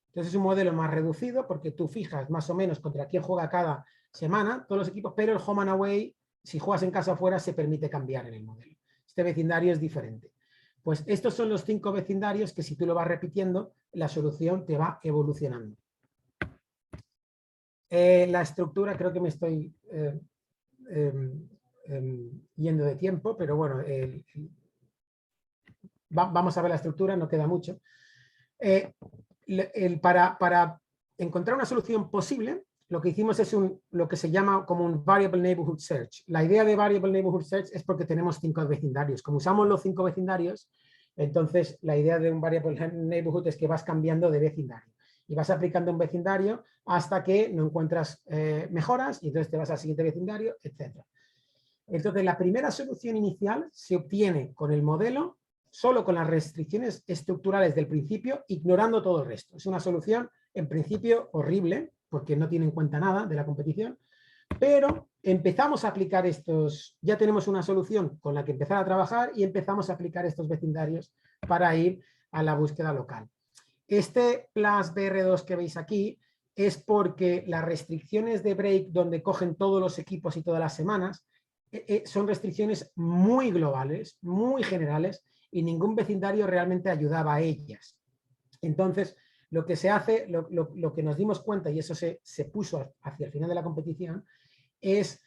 Entonces es un modelo más reducido porque tú fijas más o menos contra quién juega cada semana, todos los equipos, pero el home and away, si juegas en casa o fuera, se permite cambiar en el modelo. Este vecindario es diferente. Pues estos son los 5 vecindarios que si tú lo vas repitiendo, la solución te va evolucionando. La estructura, creo que me estoy yendo de tiempo, pero bueno, vamos a ver la estructura, no queda mucho. Para encontrar una solución posible, lo que hicimos es lo que se llama como un Variable Neighborhood Search. La idea de Variable Neighborhood Search es porque tenemos 5 vecindarios. Como usamos los 5 vecindarios, entonces la idea de un Variable Neighborhood es que vas cambiando de vecindario. Y vas aplicando un vecindario hasta que no encuentras mejoras y entonces te vas al siguiente vecindario, etc. Entonces la primera solución inicial se obtiene con el modelo solo con las restricciones estructurales del principio, ignorando todo el resto. Es una solución, en principio, horrible, porque no tiene en cuenta nada de la competición, pero empezamos a aplicar ya tenemos una solución con la que empezar a trabajar y empezamos a aplicar estos vecindarios para ir a la búsqueda local. Este plus BR2 que veis aquí es porque las restricciones de break, donde cogen todos los equipos y todas las semanas, son restricciones muy globales, muy generales, y ningún vecindario realmente ayudaba a ellas. Entonces, lo que se hace, lo que nos dimos cuenta, y eso se puso hacia el final de la competición, es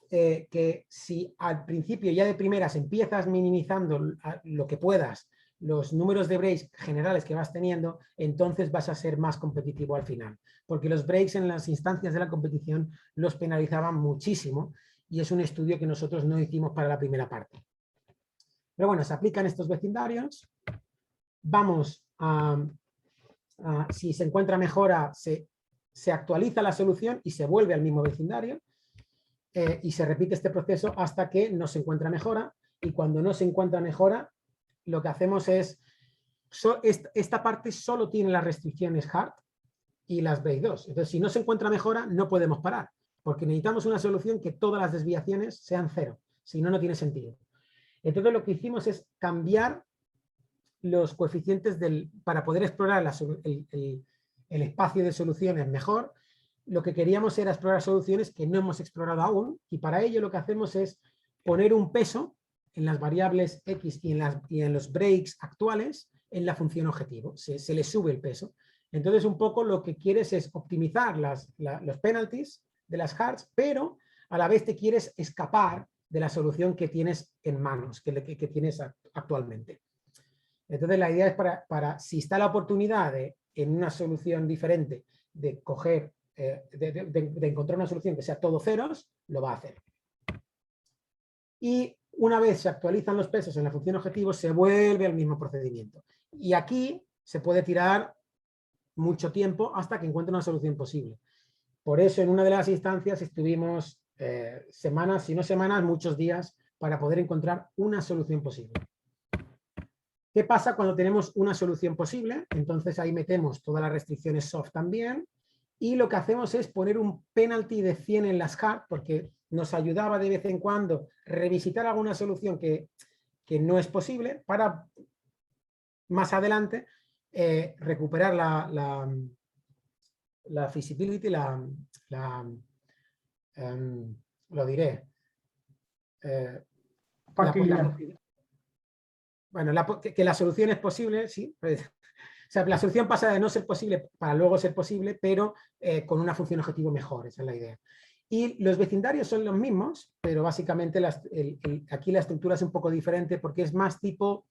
que si al principio ya de primeras empiezas minimizando lo que puedas los números de breaks generales que vas teniendo, entonces vas a ser más competitivo al final. Porque los breaks en las instancias de la competición los penalizaban muchísimo y es un estudio que nosotros no hicimos para la primera parte. Pero bueno, se aplican estos vecindarios. Vamos si se encuentra mejora, se actualiza la solución y se vuelve al mismo vecindario. Y se repite este proceso hasta que no se encuentra mejora. Y cuando no se encuentra mejora, lo que hacemos es, esta parte solo tiene las restricciones hard y las break 2. Entonces, si no se encuentra mejora, no podemos parar, porque necesitamos una solución que todas las desviaciones sean 0. Si no, no tiene sentido. Entonces, lo que hicimos es cambiar los coeficientes para poder explorar el espacio de soluciones mejor. Lo que queríamos era explorar soluciones que no hemos explorado aún, y para ello lo que hacemos es poner un peso en las variables X y en los breaks actuales en la función objetivo. Se le sube el peso. Entonces, un poco lo que quieres es optimizar los penalties de las hards, pero a la vez te quieres escapar de la solución que tienes en manos, que tienes actualmente. Entonces, la idea es para si está la oportunidad en una solución diferente de coger, de encontrar una solución que sea todo ceros, lo va a hacer. Y una vez se actualizan los pesos en la función objetivo, se vuelve al mismo procedimiento. Y aquí se puede tirar mucho tiempo hasta que encuentre una solución posible. Por eso, en una de las instancias estuvimos semanas, si no semanas, muchos días, para poder encontrar una solución posible. ¿Qué pasa cuando tenemos una solución posible? Entonces ahí metemos todas las restricciones soft también, y lo que hacemos es poner un penalty de 100 en las hard, porque nos ayudaba de vez en cuando revisitar alguna solución que no es posible para más adelante recuperar la feasibility, lo diré. Bueno, que la solución es posible, sí. O sea, la solución pasa de no ser posible para luego ser posible, pero con una función objetivo mejor, esa es la idea. Y los vecindarios son los mismos, pero básicamente aquí la estructura es un poco diferente porque es más tipo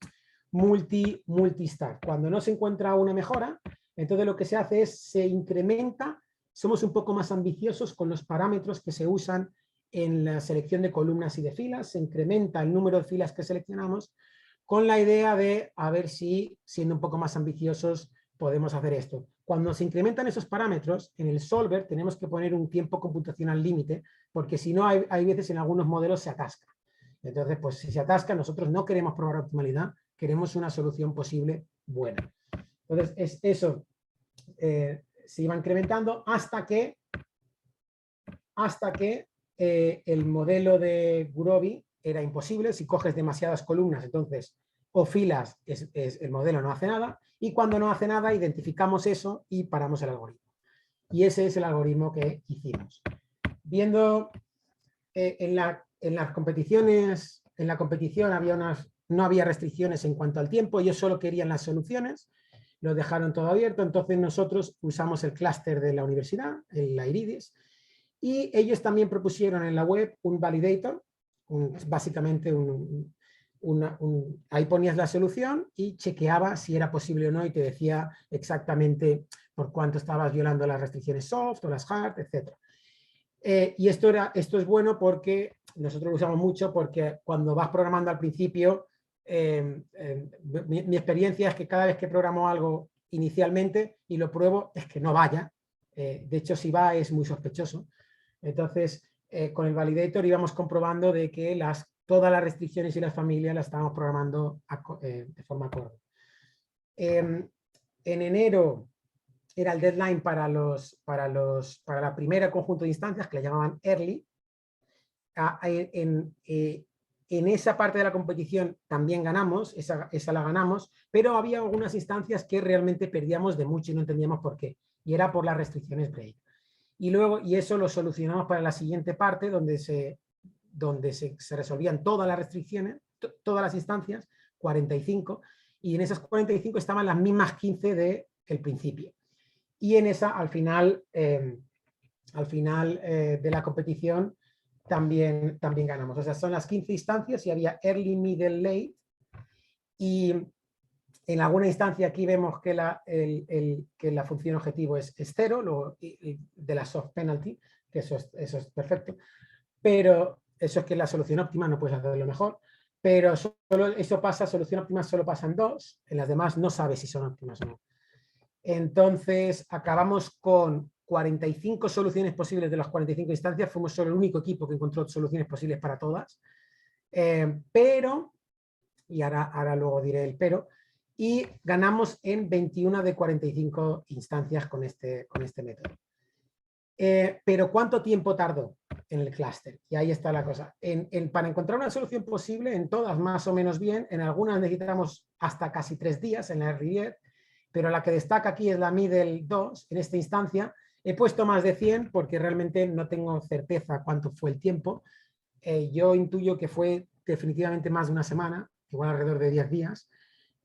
multi-star. Cuando no se encuentra una mejora, entonces lo que se hace es se incrementa, somos un poco más ambiciosos con los parámetros que se usan en la selección de columnas y de filas, se incrementa el número de filas que seleccionamos con la idea de a ver si, siendo un poco más ambiciosos, podemos hacer esto. cuando se incrementan esos parámetros, en el solver tenemos que poner un tiempo computacional límite, porque si no, hay veces en algunos modelos se atasca. Entonces, pues si se atasca, nosotros no queremos probar optimalidad, queremos una solución posible buena. Entonces, eso se iba incrementando hasta que el modelo de Gurobi era imposible. Si coges demasiadas columnas, entonces, o filas, el modelo no hace nada, y cuando no hace nada, identificamos eso y paramos el algoritmo. Y ese es el algoritmo que hicimos. Viendo en las competiciones, en la competición no había restricciones en cuanto al tiempo, ellos solo querían las soluciones, lo dejaron todo abierto, entonces nosotros usamos el clúster de la universidad, la Iridis, y ellos también propusieron en la web un validator, básicamente ahí ponías la solución y chequeaba si era posible o no y te decía exactamente por cuánto estabas violando las restricciones soft o las hard, etc. Y esto es bueno porque nosotros lo usamos mucho porque cuando vas programando al principio, mi experiencia es que cada vez que programo algo inicialmente y lo pruebo es que no vaya. De hecho, si va es muy sospechoso. Entonces, con el validator íbamos comprobando de que todas las restricciones y las familias las estábamos programando de forma acorde. En enero era el deadline para la primera conjunto de instancias que le llamaban early. En esa parte de la competición también ganamos, esa la ganamos, pero había algunas instancias que realmente perdíamos de mucho y no entendíamos por qué. Y era por las restricciones break. Y eso lo solucionamos para la siguiente parte, donde se resolvían todas las restricciones, todas las instancias, 45, y en esas 45 estaban las mismas 15 del principio. Y en esa, al final de la competición, también ganamos. O sea, son las 15 instancias y había early, middle, late. Y en alguna instancia aquí vemos que la función objetivo es 0, de la soft penalty, que eso es perfecto. Pero eso es que la solución óptima no puedes hacerlo mejor. Pero eso pasa, solución óptima solo pasa en 2, en las demás no sabes si son óptimas o no. Entonces acabamos con 45 soluciones posibles de las 45 instancias, fuimos solo el único equipo que encontró soluciones posibles para todas, pero, y ahora luego diré el pero, y ganamos en 21 de 45 instancias con este método. Pero ¿cuánto tiempo tardó en el clúster? Y ahí está la cosa. Para encontrar una solución posible, en todas más o menos bien, en algunas necesitamos hasta casi 3 días en la R10, pero la que destaca aquí es la middle 2, en esta instancia. He puesto más de 100 porque realmente no tengo certeza cuánto fue el tiempo. Yo intuyo que fue definitivamente más de una semana, igual alrededor de 10 días,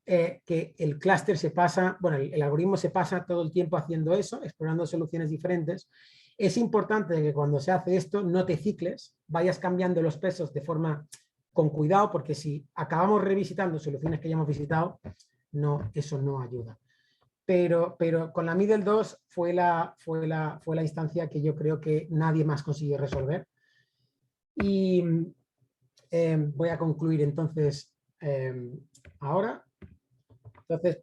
que el clúster se pasa, bueno, el algoritmo se pasa todo el tiempo haciendo eso, explorando soluciones diferentes. Es importante que cuando se hace esto no te cicles, vayas cambiando los pesos de forma con cuidado, porque si acabamos revisitando soluciones que ya hemos visitado, eso no ayuda. Pero con la middle 2 fue la instancia que yo creo que nadie más consiguió resolver. Y voy a concluir entonces ahora. Entonces,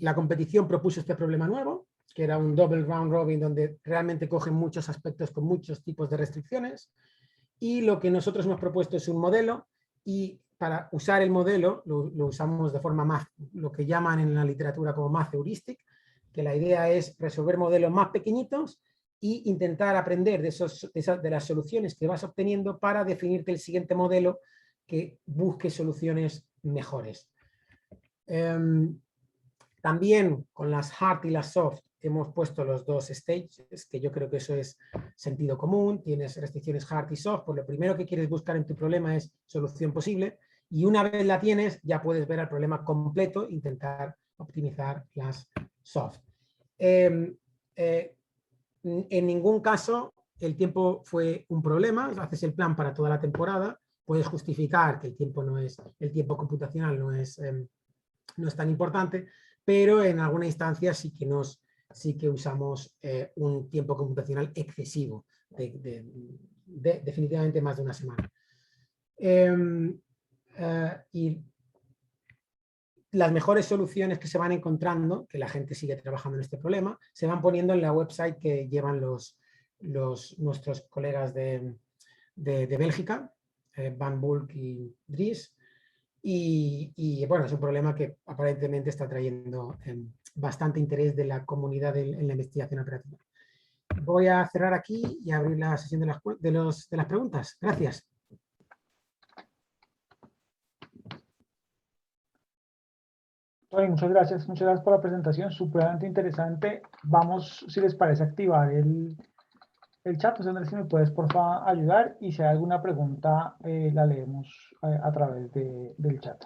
la competición propuso este problema nuevo, que era un double round robin donde realmente cogen muchos aspectos con muchos tipos de restricciones. Y lo que nosotros hemos propuesto es un modelo, y para usar el modelo lo usamos de forma lo que llaman en la literatura como math heuristic, que la idea es resolver modelos más pequeñitos e intentar aprender de las soluciones que vas obteniendo para definirte el siguiente modelo que busque soluciones mejores. También con las hard y las soft hemos puesto los dos stages, que yo creo que eso es sentido común. Tienes restricciones hard y soft, pues lo primero que quieres buscar en tu problema es solución posible, y una vez la tienes ya puedes ver el problema completo e intentar optimizar las soft. En ningún caso el tiempo fue un problema. Haces el plan para toda la temporada, puedes justificar que el tiempo computacional no es tan importante, pero en alguna instancia sí que usamos un tiempo computacional excesivo, definitivamente más de una semana. Y las mejores soluciones que se van encontrando, que la gente sigue trabajando en este problema, se van poniendo en la website que llevan nuestros colegas de Bélgica, Van Bulk y Dries. Y bueno, es un problema que aparentemente está trayendo bastante interés de la comunidad en la investigación operativa. Voy a cerrar aquí y abrir la sesión de las preguntas. Gracias. Tony, muchas gracias por la presentación, supremamente interesante. Vamos, si les parece, a activar el chat. Entonces, Andrés, si me puedes, por favor, ayudar, y si hay alguna pregunta, la leemos a través del chat.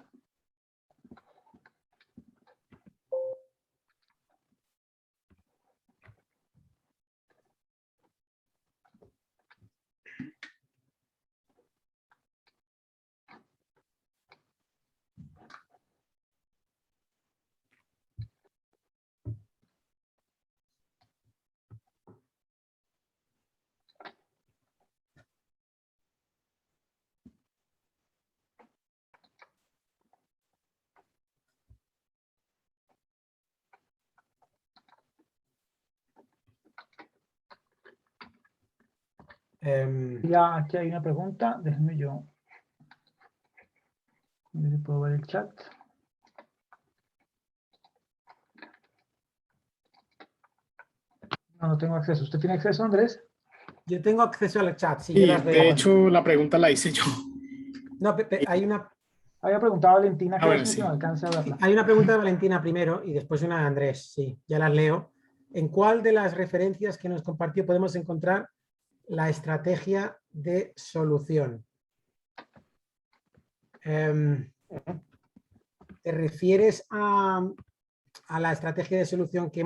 Ya aquí hay una pregunta, déjenme yo. Si puedo ver el chat. No tengo acceso. ¿Usted tiene acceso, Andrés? Yo tengo acceso al chat, sí, Sí, yo las veo. de hecho, la pregunta la hice yo. No, hay una... Había preguntado a Valentina, que bueno, es sí. que no alcance a verla. Hay una pregunta de Valentina primero y después una de Andrés, sí, ya las leo. ¿En cuál de las referencias que nos compartió podemos encontrar la estrategia de solución? ¿Te refieres a la estrategia de solución que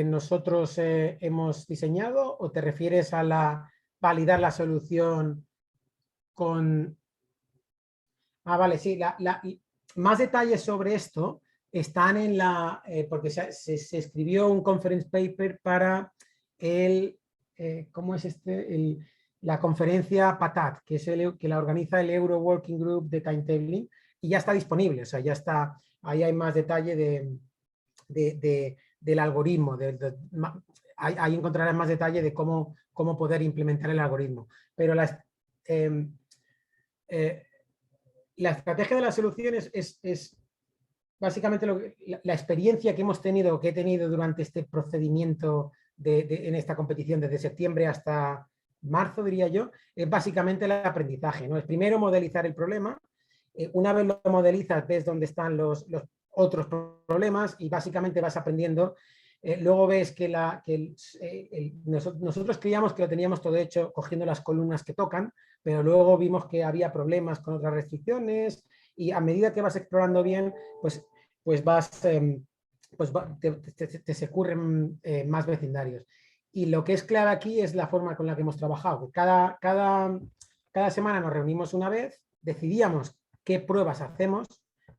nosotros hemos diseñado, o te refieres a validar la solución con... Ah, vale, sí, más detalles sobre esto están en porque se escribió un conference paper para ¿cómo es la conferencia PATAT, que que la organiza el Euro Working Group de Timetabling, y ya está disponible, o sea, ya está, ahí hay más detalle del algoritmo, ahí encontrarás más detalle de cómo poder implementar el algoritmo, pero la estrategia de las soluciones es básicamente la experiencia que hemos tenido, que he tenido durante este procedimiento en esta competición desde septiembre hasta marzo, diría yo, es básicamente el aprendizaje, ¿no? Es primero modelizar el problema, una vez lo modelizas ves dónde están los otros problemas y básicamente vas aprendiendo. Luego ves que nosotros creíamos que lo teníamos todo hecho cogiendo las columnas que tocan, pero luego vimos que había problemas con otras restricciones, y a medida que vas explorando bien, pues vas, te se ocurren más vecindarios. Y lo que es clave aquí es la forma con la que hemos trabajado. Cada semana nos reunimos una vez, decidíamos qué pruebas hacemos,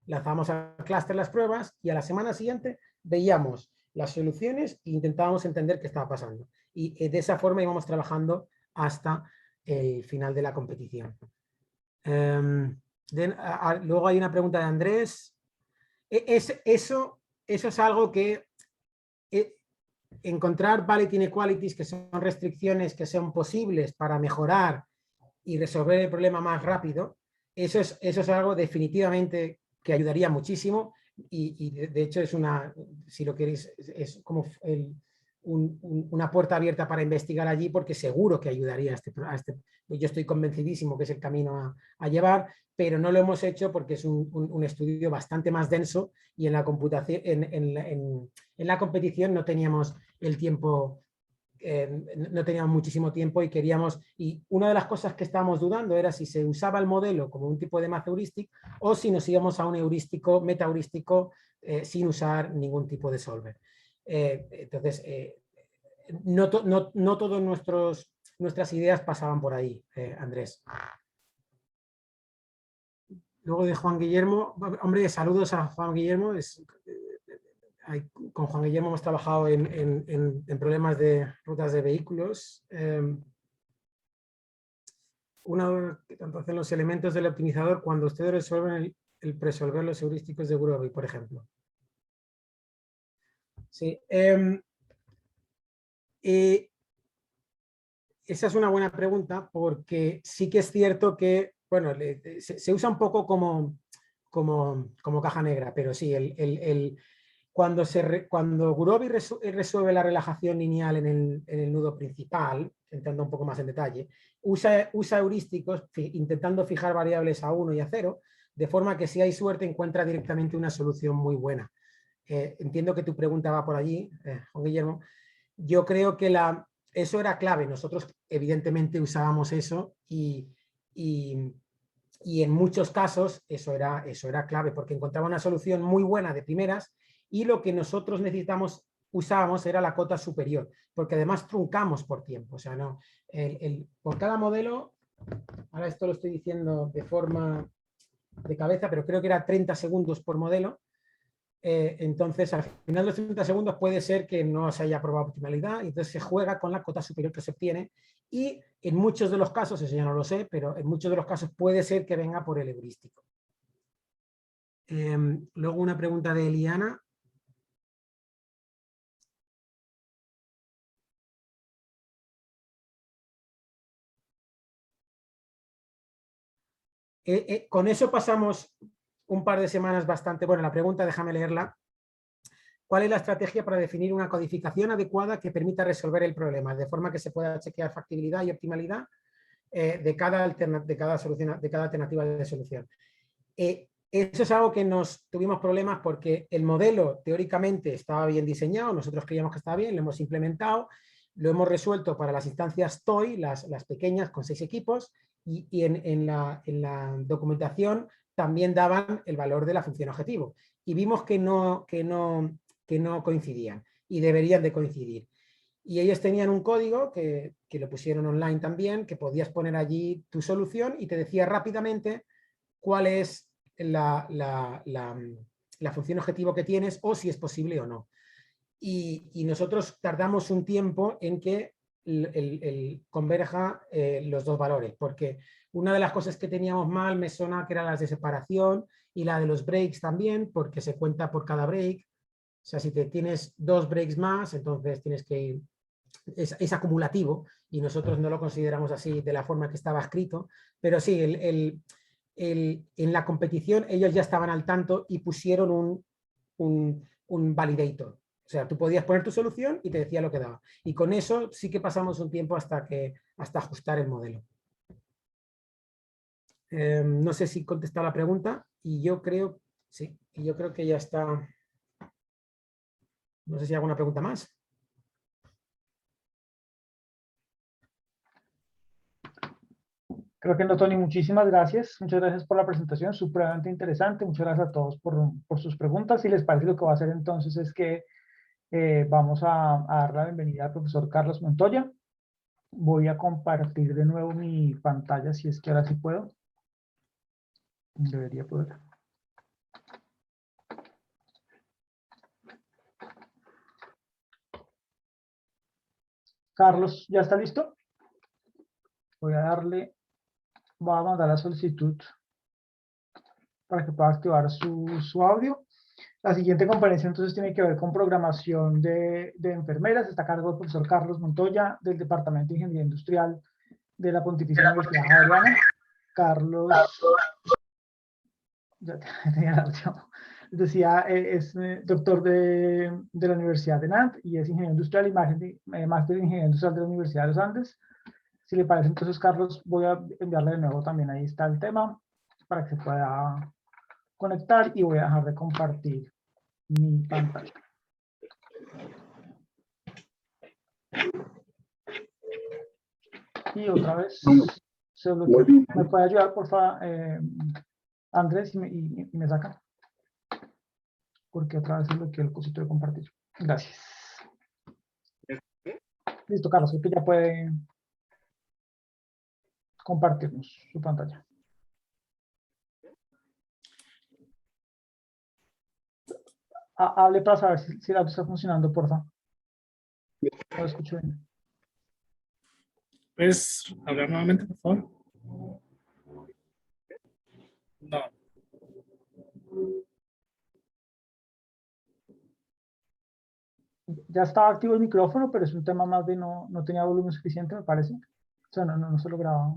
lanzábamos al clúster las pruebas y a la semana siguiente veíamos las soluciones e intentábamos entender qué estaba pasando. Y de esa forma íbamos trabajando hasta el final de la competición. Luego hay una pregunta de Andrés. Eso es algo que encontrar valid inequalities, que son restricciones que son posibles para mejorar y resolver el problema más rápido. Eso es algo definitivamente que ayudaría muchísimo, y de hecho es si lo queréis, es como una puerta abierta para investigar allí, porque seguro que ayudaría yo estoy convencidísimo que es el camino a llevar, pero no lo hemos hecho porque es un estudio bastante más denso, y en la computación, en la competición no teníamos el tiempo, no teníamos muchísimo tiempo, y una de las cosas que estábamos dudando era si se usaba el modelo como un tipo de math heurístico o si nos íbamos a un heurístico, metaheurístico, sin usar ningún tipo de solver. Entonces, no todas nuestras ideas pasaban por ahí, Andrés. Luego de Juan Guillermo, hombre, saludos a Juan Guillermo. Con Juan Guillermo hemos trabajado en problemas de rutas de vehículos. Entonces, los elementos del optimizador, cuando ustedes resuelven el presolver los heurísticos de Gurobi, por ejemplo. Sí. Esa es una buena pregunta porque sí que es cierto que, bueno, se usa un poco como caja negra, pero sí, cuando Gurobi resuelve la relajación lineal en el nudo principal, entrando un poco más en detalle, usa heurísticos intentando fijar variables a 1 y a 0, de forma que si hay suerte encuentra directamente una solución muy buena. Entiendo que tu pregunta va por allí, Juan Guillermo. Yo creo que eso era clave. Nosotros evidentemente usábamos eso y en muchos casos eso era clave porque encontraba una solución muy buena de primeras y lo que nosotros usábamos era la cota superior, porque además truncamos por tiempo. O sea, no, por cada modelo, ahora esto lo estoy diciendo de forma de cabeza, pero creo que era 30 segundos por modelo. Entonces, al final de los 30 segundos puede ser que no se haya probado optimalidad y entonces se juega con la cota superior que se obtiene y en muchos de los casos, eso ya no lo sé, pero en muchos de los casos puede ser que venga por el heurístico. Luego una pregunta de Eliana. Con eso pasamos un par de semanas bastante... Bueno, la pregunta, déjame leerla. ¿Cuál es la estrategia para definir una codificación adecuada que permita resolver el problema, de forma que se pueda chequear factibilidad y optimalidad de cada alternativa de solución? Eso es algo que tuvimos problemas porque el modelo teóricamente estaba bien diseñado, nosotros creíamos que estaba bien, lo hemos implementado, lo hemos resuelto para las instancias TOI, las pequeñas con 6 equipos, y en la documentación también daban el valor de la función objetivo. Y vimos que no coincidían y deberían de coincidir. Y ellos tenían un código que lo pusieron online también, que podías poner allí tu solución y te decía rápidamente cuál es la función objetivo que tienes o si es posible o no. Y nosotros tardamos un tiempo en que converja los dos valores, porque una de las cosas que teníamos mal me suena que eran las de separación y la de los breaks también, porque se cuenta por cada break. O sea, si tienes 2 breaks más, entonces tienes que ir, es acumulativo y nosotros no lo consideramos así de la forma que estaba escrito, pero sí, en la competición ellos ya estaban al tanto y pusieron un validator. O sea, tú podías poner tu solución y te decía lo que daba. Y con eso sí que pasamos un tiempo hasta ajustar el modelo. No sé si he contestado la pregunta y yo creo, sí, y yo creo que ya está. No sé si hay alguna pregunta más. Creo que no, Tony, muchísimas gracias. Muchas gracias por la presentación, supremamente interesante. Muchas gracias a todos por sus preguntas. Si les parece, lo que voy a hacer entonces es que vamos a dar la bienvenida al profesor Carlos Montoya. Voy a compartir de nuevo mi pantalla, si es que ahora sí puedo. Debería poder. Carlos, ¿ya está listo? Voy a mandar la solicitud para que pueda activar su audio. La siguiente conferencia entonces tiene que ver con programación de enfermeras. Está a cargo del profesor Carlos Montoya del Departamento de Ingeniería Industrial de la Pontificia Universidad Javeriana. Carlos, ya tenía la opción. Decía, es doctor de la Universidad de Nantes y es ingeniero industrial y máster de ingeniería industrial de la Universidad de los Andes. Si le parece, entonces, Carlos, voy a enviarle de nuevo también, ahí está el tema, para que se pueda conectar y voy a dejar de compartir mi pantalla. Y otra vez se bloqueó. ¿Me puede ayudar, por favor, Andrés, y me saca? Porque otra vez se bloqueó el cosito de compartir. Gracias. Listo, Carlos, creo que ya puede compartirnos su pantalla. Hable para saber si el audio está funcionando, por favor. No lo escucho bien. ¿Puedes hablar nuevamente, por favor? No. Ya estaba activo el micrófono, pero es un tema más de no tenía volumen suficiente, me parece. O sea, no se lograba.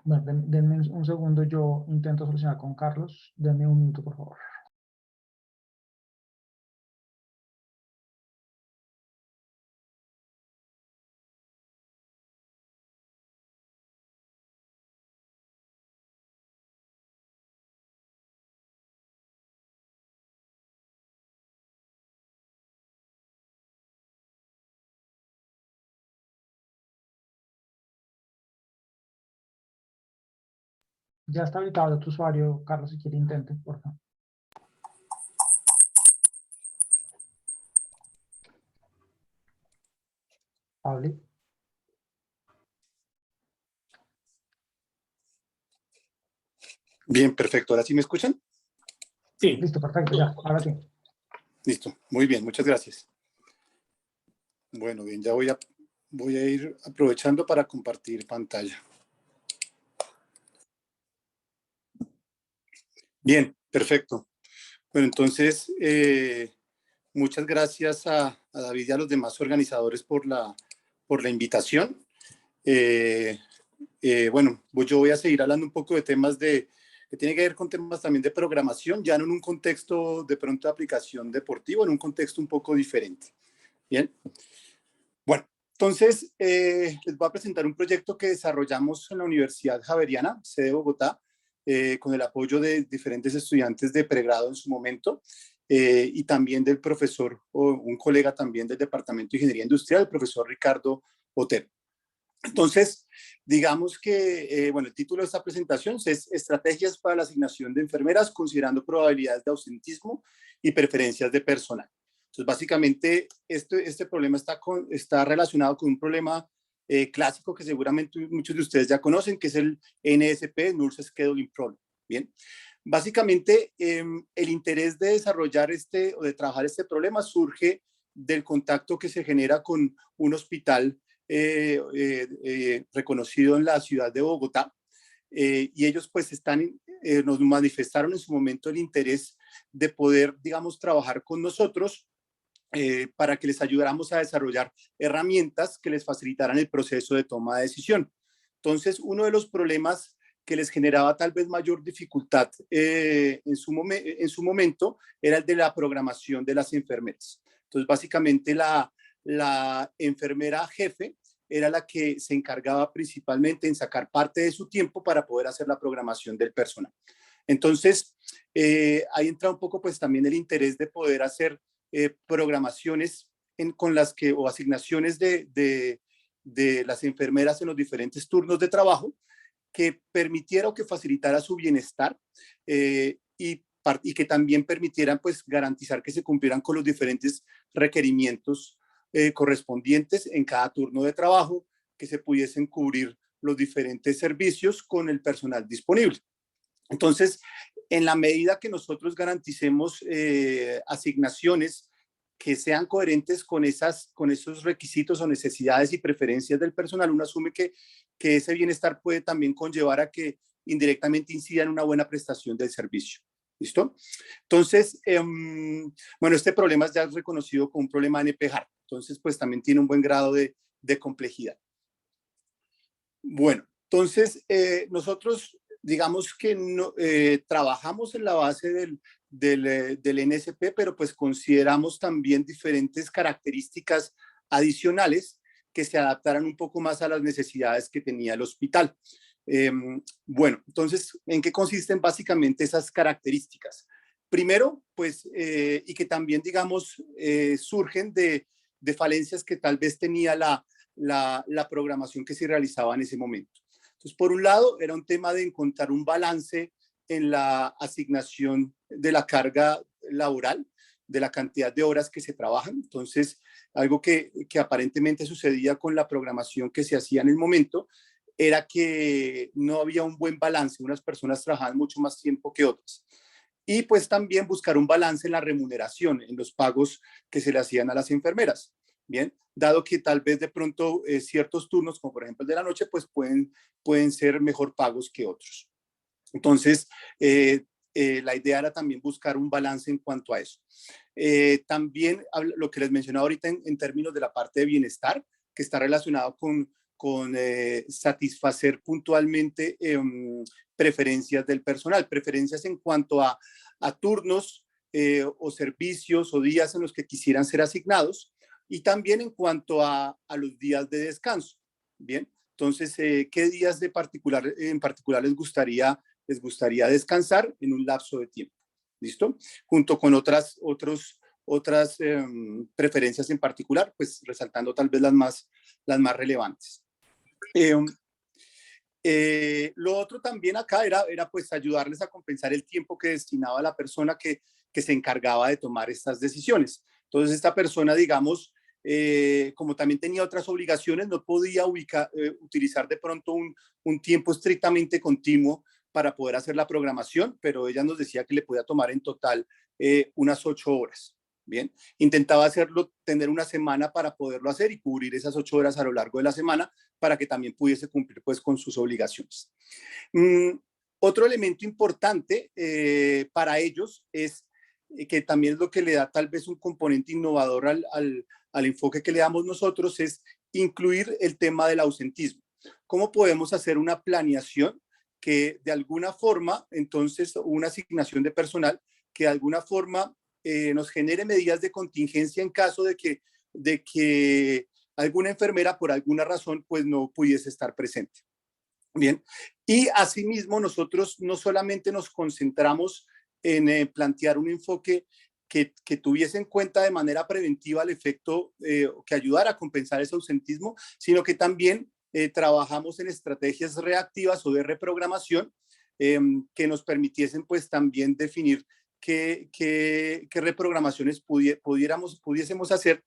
Bueno, denme un segundo, yo intento solucionar con Carlos. Denme un minuto, por favor. Ya está habilitado tu usuario, Carlos, si quiere intente, por favor. Hable. Bien, perfecto. ¿Ahora sí me escuchan? Sí, Listo, perfecto, ya, ahora sí. Listo. Muy bien, muchas gracias. Bueno, bien, ya voy a ir aprovechando para compartir pantalla. Bien, perfecto. Bueno, entonces, muchas gracias a David y a los demás organizadores por la invitación. Bueno, pues yo voy a seguir hablando un poco de temas que tienen que ver con temas también de programación, ya no en un contexto de pronto de aplicación deportivo, en un contexto un poco diferente. Bien. Bueno, entonces les voy a presentar un proyecto que desarrollamos en la Universidad Javeriana, sede de Bogotá, con el apoyo de diferentes estudiantes de pregrado en su momento y también del profesor, o un colega también del Departamento de Ingeniería Industrial, el profesor Ricardo Otero. Entonces, digamos que, bueno, el título de esta presentación es Estrategias para la asignación de enfermeras considerando probabilidades de ausentismo y preferencias de personal. Entonces, básicamente, este problema está relacionado con un problema clásico que seguramente muchos de ustedes ya conocen, que es el NSP, Nurse Scheduling Problem. Bien, básicamente, el interés de desarrollar o de trabajar este problema surge del contacto que se genera con un hospital reconocido en la ciudad de Bogotá, y ellos pues nos manifestaron en su momento el interés de poder, digamos, trabajar con nosotros para que les ayudáramos a desarrollar herramientas que les facilitaran el proceso de toma de decisión. Entonces, uno de los problemas que les generaba tal vez mayor dificultad en su momento era el de la programación de las enfermeras. Entonces, básicamente la enfermera jefe era la que se encargaba principalmente en sacar parte de su tiempo para poder hacer la programación del personal. Entonces, ahí entra un poco pues también el interés de poder hacer programaciones o asignaciones de las enfermeras en los diferentes turnos de trabajo que permitiera o que facilitara su bienestar y que también permitieran pues garantizar que se cumplieran con los diferentes requerimientos correspondientes en cada turno de trabajo, que se pudiesen cubrir los diferentes servicios con el personal disponible. Entonces, en la medida que nosotros garanticemos asignaciones que sean coherentes con esos requisitos o necesidades y preferencias del personal, uno asume que ese bienestar puede también conllevar a que indirectamente incida en una buena prestación del servicio. ¿Listo? Entonces, bueno, este problema es ya reconocido como un problema NP-Hard. Entonces, pues también tiene un buen grado de complejidad. Bueno, entonces, nosotros digamos que no, trabajamos en la base del NSP, pero pues consideramos también diferentes características adicionales que se adaptaran un poco más a las necesidades que tenía el hospital. Bueno, entonces, ¿en qué consisten básicamente esas características? Primero, pues, y que también, digamos, surgen de falencias que tal vez tenía la programación que se realizaba en ese momento. Entonces, por un lado, era un tema de encontrar un balance en la asignación de la carga laboral, de la cantidad de horas que se trabajan. Entonces, algo que aparentemente sucedía con la programación que se hacía en el momento era que no había un buen balance. Unas personas trabajaban mucho más tiempo que otras. Y pues también buscar un balance en la remuneración, en los pagos que se le hacían a las enfermeras. Bien, dado que tal vez de pronto ciertos turnos, como por ejemplo el de la noche, pues pueden ser mejor pagos que otros. Entonces, la idea era también buscar un balance en cuanto a eso. También lo que les mencionaba ahorita en términos de la parte de bienestar, que está relacionado con satisfacer puntualmente preferencias del personal, preferencias en cuanto a turnos o servicios o días en los que quisieran ser asignados, y también en cuanto a los días de descanso. Bien, entonces, ¿qué días en particular les gustaría descansar en un lapso de tiempo? ¿Listo? Junto con otras preferencias en particular, pues resaltando tal vez las más relevantes. Lo otro también acá era pues ayudarles a compensar el tiempo que destinaba la persona que se encargaba de tomar estas decisiones. Entonces, esta persona, digamos, como también tenía otras obligaciones, no podía utilizar de pronto un tiempo estrictamente continuo para poder hacer la programación, pero ella nos decía que le podía tomar en total unas 8 horas. Bien, intentaba tener una semana para poderlo hacer y cubrir esas 8 horas a lo largo de la semana para que también pudiese cumplir pues con sus obligaciones. Otro elemento importante para ellos es que también es lo que le da tal vez un componente innovador al enfoque que le damos nosotros, es incluir el tema del ausentismo. ¿Cómo podemos hacer una planeación que de alguna forma, entonces, una asignación de personal que de alguna forma nos genere medidas de contingencia en caso de que alguna enfermera por alguna razón pues no pudiese estar presente? Bien, y asimismo nosotros no solamente nos concentramos en plantear un enfoque que tuviese en cuenta de manera preventiva el efecto que ayudara a compensar ese ausentismo, sino que también trabajamos en estrategias reactivas o de reprogramación que nos permitiesen pues también definir qué reprogramaciones pudiésemos hacer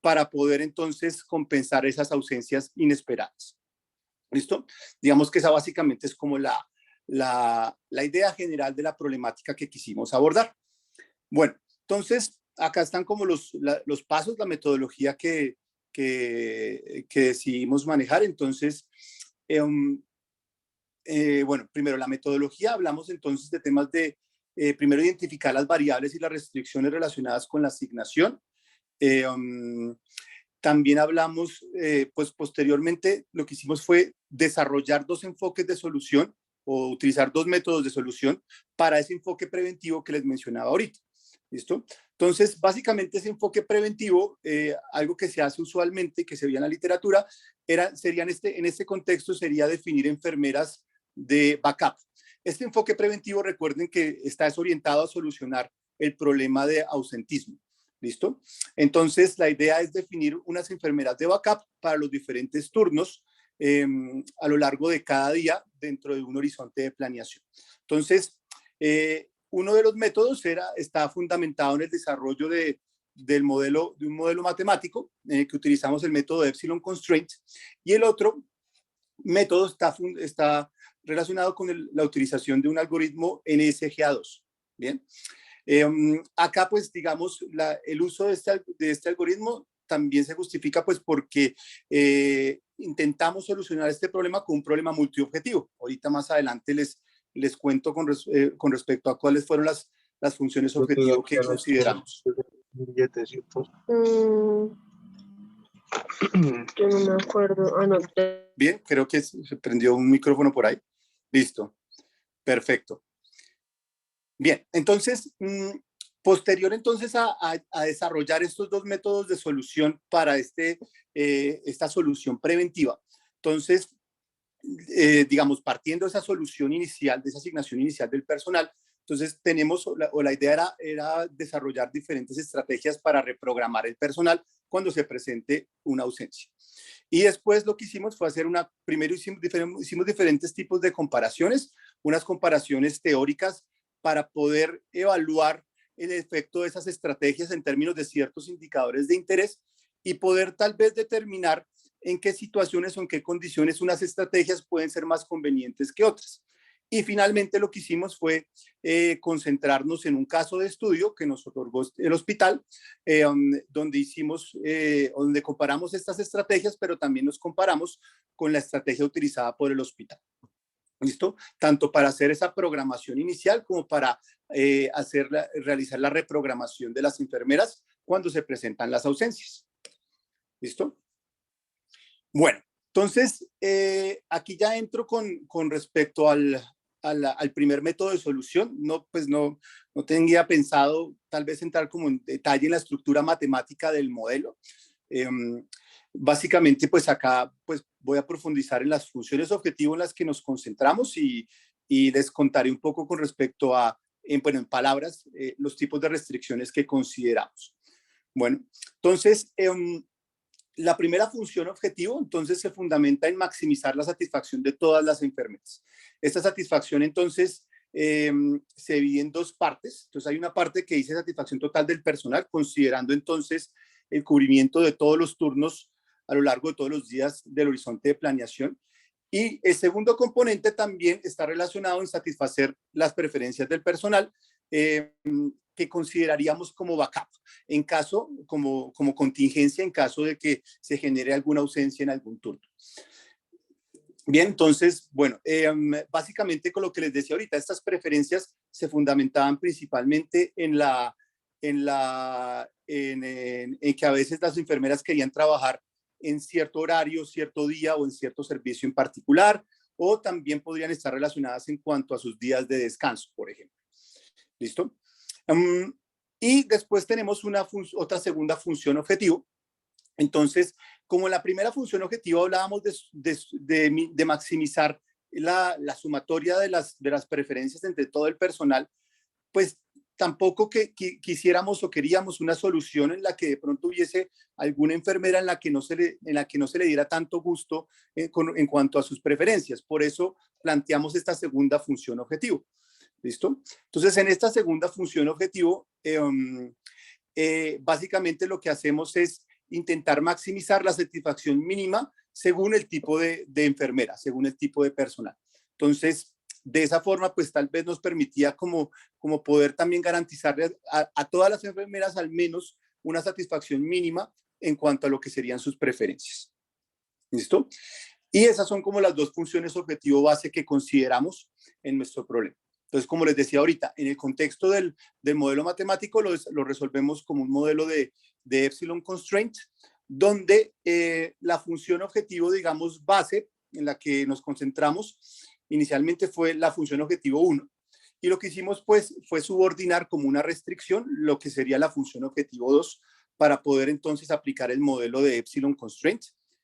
para poder entonces compensar esas ausencias inesperadas. ¿Listo? Digamos que esa básicamente es como la idea general de la problemática que quisimos abordar. Bueno, entonces acá están como los pasos, la metodología que decidimos manejar. Entonces, bueno, primero la metodología, hablamos entonces de temas de, primero identificar las variables y las restricciones relacionadas con la asignación. También hablamos, pues posteriormente lo que hicimos fue desarrollar 2 enfoques de solución o utilizar 2 métodos de solución para ese enfoque preventivo que les mencionaba ahorita. ¿Listo? Entonces, básicamente ese enfoque preventivo, algo que se hace usualmente, que se veía en la literatura, en este contexto sería definir enfermeras de backup. Este enfoque preventivo, recuerden que está desorientado a solucionar el problema de ausentismo. ¿Listo? Entonces, la idea es definir unas enfermeras de backup para los diferentes turnos a lo largo de cada día dentro de un horizonte de planeación. Entonces, uno de los métodos está fundamentado en el desarrollo de un modelo matemático que utilizamos el método de Epsilon Constraint, y el otro método está relacionado con la utilización de un algoritmo NSGA2. Bien. Acá, pues, digamos, el uso de este algoritmo también se justifica, pues, porque intentamos solucionar este problema con un problema multiobjetivo. Ahorita más adelante les cuento con respecto a cuáles fueron las funciones objetivo que consideramos. Yo no me acuerdo. No. Bien, creo que se prendió un micrófono por ahí. Listo. Perfecto. Bien, entonces, posterior entonces a desarrollar estos 2 métodos de solución para esta solución preventiva, entonces, digamos, partiendo de esa solución inicial, de esa asignación inicial del personal, entonces la idea era desarrollar diferentes estrategias para reprogramar el personal cuando se presente una ausencia. Y después lo que hicimos fue primero hicimos diferentes tipos de comparaciones. unas comparaciones teóricas para poder evaluar el efecto de esas estrategias en términos de ciertos indicadores de interés y poder tal vez determinar en qué situaciones o en qué condiciones unas estrategias pueden ser más convenientes que otras. Y finalmente lo que hicimos fue concentrarnos en un caso de estudio que nos otorgó el hospital, donde comparamos estas estrategias, pero también nos comparamos con la estrategia utilizada por el hospital. ¿Listo? Tanto para hacer esa programación inicial como para realizar la reprogramación de las enfermeras cuando se presentan las ausencias. ¿Listo? Bueno, entonces aquí ya entro con respecto al primer método de solución. No tenía pensado tal vez entrar como en detalle en la estructura matemática del modelo. Básicamente, pues acá pues voy a profundizar en las funciones objetivo en las que nos concentramos y les contaré un poco con respecto a, en palabras, los tipos de restricciones que consideramos. Bueno, entonces, la primera función objetivo, entonces, se fundamenta en maximizar la satisfacción de todas las enfermeras. Esta satisfacción, entonces, se divide en dos partes. Entonces, hay una parte que dice satisfacción total del personal, considerando entonces el cubrimiento de todos los turnos a lo largo de todos los días del horizonte de planeación. Y el segundo componente también está relacionado en satisfacer las preferencias del personal, que consideraríamos como backup, en caso, como contingencia en caso de que se genere alguna ausencia en algún turno. Bien, entonces, bueno, básicamente con lo que les decía ahorita, estas preferencias se fundamentaban principalmente en que a veces las enfermeras querían trabajar en cierto horario, cierto día o en cierto servicio en particular, o también podrían estar relacionadas en cuanto a sus días de descanso, por ejemplo. ¿Listo? Y después tenemos otra segunda función objetivo. Entonces, como en la primera función objetivo hablábamos de maximizar la sumatoria de las preferencias entre todo el personal, pues tampoco quisiéramos o queríamos una solución en la que de pronto hubiese alguna enfermera en la que no se le diera tanto gusto en cuanto a sus preferencias. Por eso planteamos esta segunda función objetivo. ¿Listo? Entonces, en esta segunda función objetivo, básicamente lo que hacemos es intentar maximizar la satisfacción mínima según el tipo de enfermera, según el tipo de personal. Entonces, de esa forma, pues tal vez nos permitía como poder también garantizarle a todas las enfermeras al menos una satisfacción mínima en cuanto a lo que serían sus preferencias. ¿Listo? Y esas son como las dos funciones objetivo base que consideramos en nuestro problema. Entonces, como les decía ahorita, en el contexto del modelo matemático lo resolvemos como un modelo de Epsilon Constraint, donde la función objetivo, digamos, base en la que nos concentramos inicialmente fue la función objetivo 1. Y lo que hicimos, pues, fue subordinar como una restricción lo que sería la función objetivo 2 para poder entonces aplicar el modelo de Epsilon Constraint.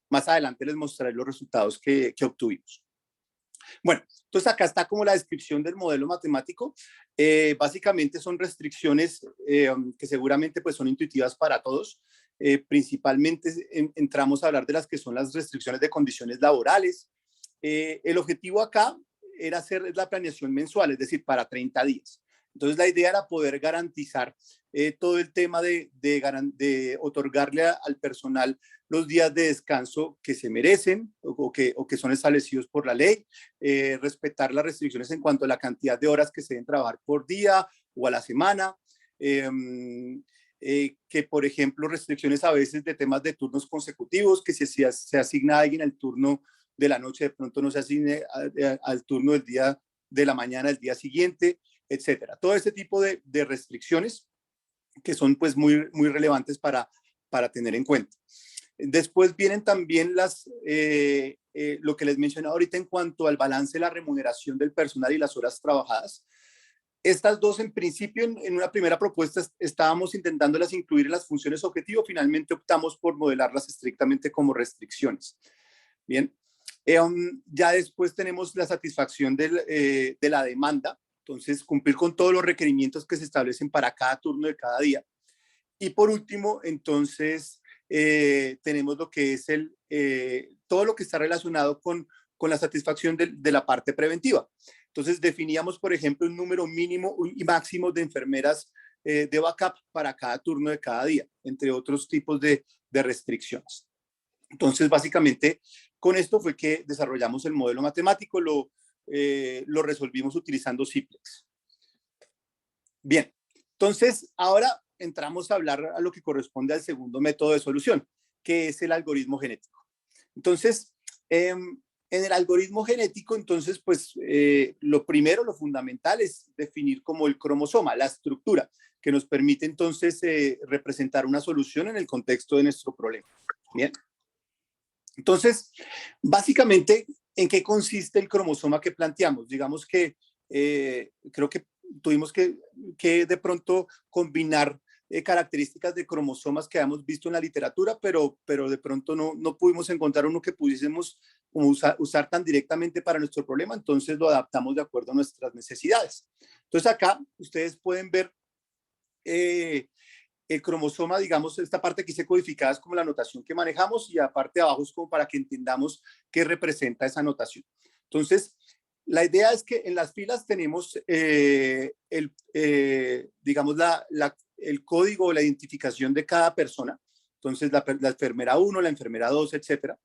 Más adelante les mostraré los resultados que obtuvimos. Bueno, entonces acá está como la descripción del modelo matemático. Básicamente son restricciones que seguramente pues son intuitivas para todos. Principalmente entramos a hablar de las que son las restricciones de condiciones laborales. El objetivo acá era hacer la planeación mensual, es decir, para 30 días. Entonces la idea era poder garantizar todo el tema de otorgarle al personal los días de descanso que se merecen o que son establecidos por la ley, respetar las restricciones en cuanto a la cantidad de horas que se deben trabajar por día o a la semana, que por ejemplo restricciones a veces de temas de turnos consecutivos, que si se asigna a alguien el turno de la noche, de pronto no se asigne al turno del día de la mañana del día siguiente, etcétera. Todo este tipo de restricciones que son pues muy relevantes para tener en cuenta. Después vienen también lo que les mencionaba ahorita en cuanto al balance de la remuneración del personal y las horas trabajadas. Estas dos, en principio, en una primera propuesta estábamos intentándolas incluir en las funciones objetivo. Finalmente optamos por modelarlas estrictamente como restricciones. Bien, ya después tenemos la satisfacción de la demanda. Entonces, cumplir con todos los requerimientos que se establecen para cada turno de cada día. Y por último, entonces, tenemos lo que es todo lo que está relacionado con la satisfacción de la parte preventiva. Entonces definíamos, por ejemplo, un número mínimo y máximo de enfermeras de backup para cada turno de cada día, entre otros tipos de restricciones. Entonces, básicamente, con esto fue que desarrollamos el modelo matemático, lo resolvimos utilizando Simplex. Bien, entonces ahora entramos a hablar a lo que corresponde al segundo método de solución, que es el algoritmo genético. Entonces, en el algoritmo genético, entonces, pues, lo primero, lo fundamental es definir como el cromosoma, la estructura, que nos permite entonces representar una solución en el contexto de nuestro problema. Bien. Entonces, básicamente, ¿en qué consiste el cromosoma que planteamos? Digamos que creo que tuvimos que de pronto combinar características de cromosomas que habíamos visto en la literatura, pero de pronto no pudimos encontrar uno que pudiésemos como usar tan directamente para nuestro problema, entonces lo adaptamos de acuerdo a nuestras necesidades. Entonces acá ustedes pueden ver el cromosoma, digamos, esta parte que hice codificada es como la notación que manejamos y la parte de abajo es como para que entendamos qué representa esa notación. Entonces, la idea es que en las filas tenemos, digamos, el código o la identificación de cada persona. Entonces, la enfermera 1, la enfermera 2, etcétera.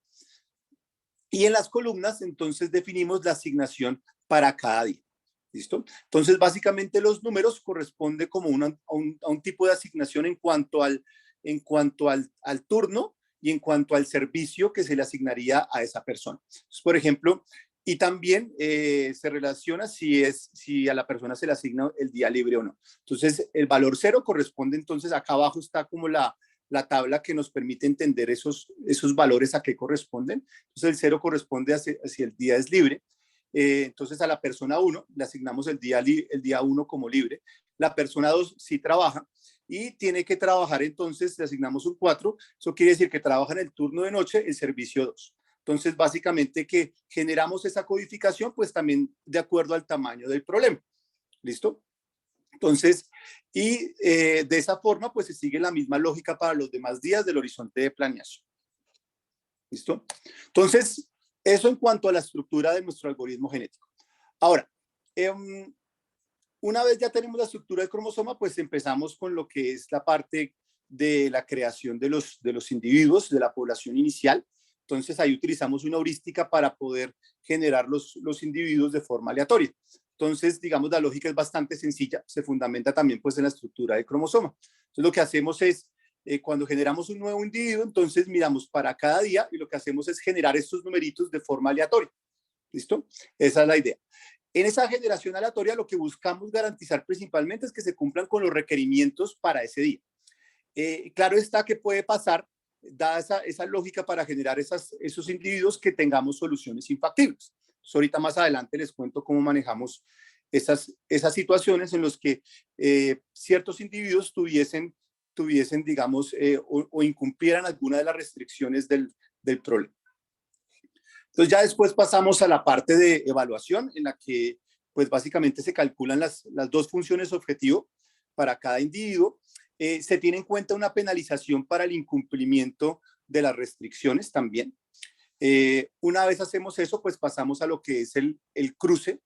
Y en las columnas, entonces, definimos la asignación para cada día. ¿Listo? Entonces, básicamente los números corresponden como a un tipo de asignación en cuanto al turno y en cuanto al servicio que se le asignaría a esa persona. Entonces, por ejemplo, y también se relaciona si a la persona se le asigna el día libre o no. Entonces, el valor 0 corresponde, entonces, acá abajo está como la tabla que nos permite entender esos valores a qué corresponden. Entonces, el 0 corresponde a si el día es libre. Entonces a la persona 1 le asignamos el día 1 como libre, la persona 2 sí trabaja y tiene que trabajar, entonces le asignamos un 4, eso quiere decir que trabaja en el turno de noche, el servicio 2. Entonces básicamente que generamos esa codificación pues también de acuerdo al tamaño del problema. ¿Listo? Entonces, y de esa forma pues se sigue la misma lógica para los demás días del horizonte de planeación. ¿Listo? Entonces, eso en cuanto a la estructura de nuestro algoritmo genético. Ahora, una vez ya tenemos la estructura del cromosoma, pues empezamos con lo que es la parte de la creación de los individuos, de la población inicial. Entonces, ahí utilizamos una heurística para poder generar los individuos de forma aleatoria. Entonces, digamos, la lógica es bastante sencilla, se fundamenta también pues en la estructura del cromosoma. Entonces, lo que hacemos es cuando generamos un nuevo individuo, entonces miramos para cada día y lo que hacemos es generar estos numeritos de forma aleatoria. ¿Listo? Esa es la idea. En esa generación aleatoria lo que buscamos garantizar principalmente es que se cumplan con los requerimientos para ese día. Claro está que puede pasar, dada esa lógica para generar esos individuos, que tengamos soluciones infactibles. Entonces, ahorita más adelante les cuento cómo manejamos esas situaciones en las que ciertos individuos tuviesen, digamos, o incumplieran alguna de las restricciones del problema. Entonces ya después pasamos a la parte de evaluación, en la que pues básicamente se calculan las dos funciones objetivo para cada individuo. Se tiene en cuenta una penalización para el incumplimiento de las restricciones también. Una vez hacemos eso, pues pasamos a lo que es el cruce.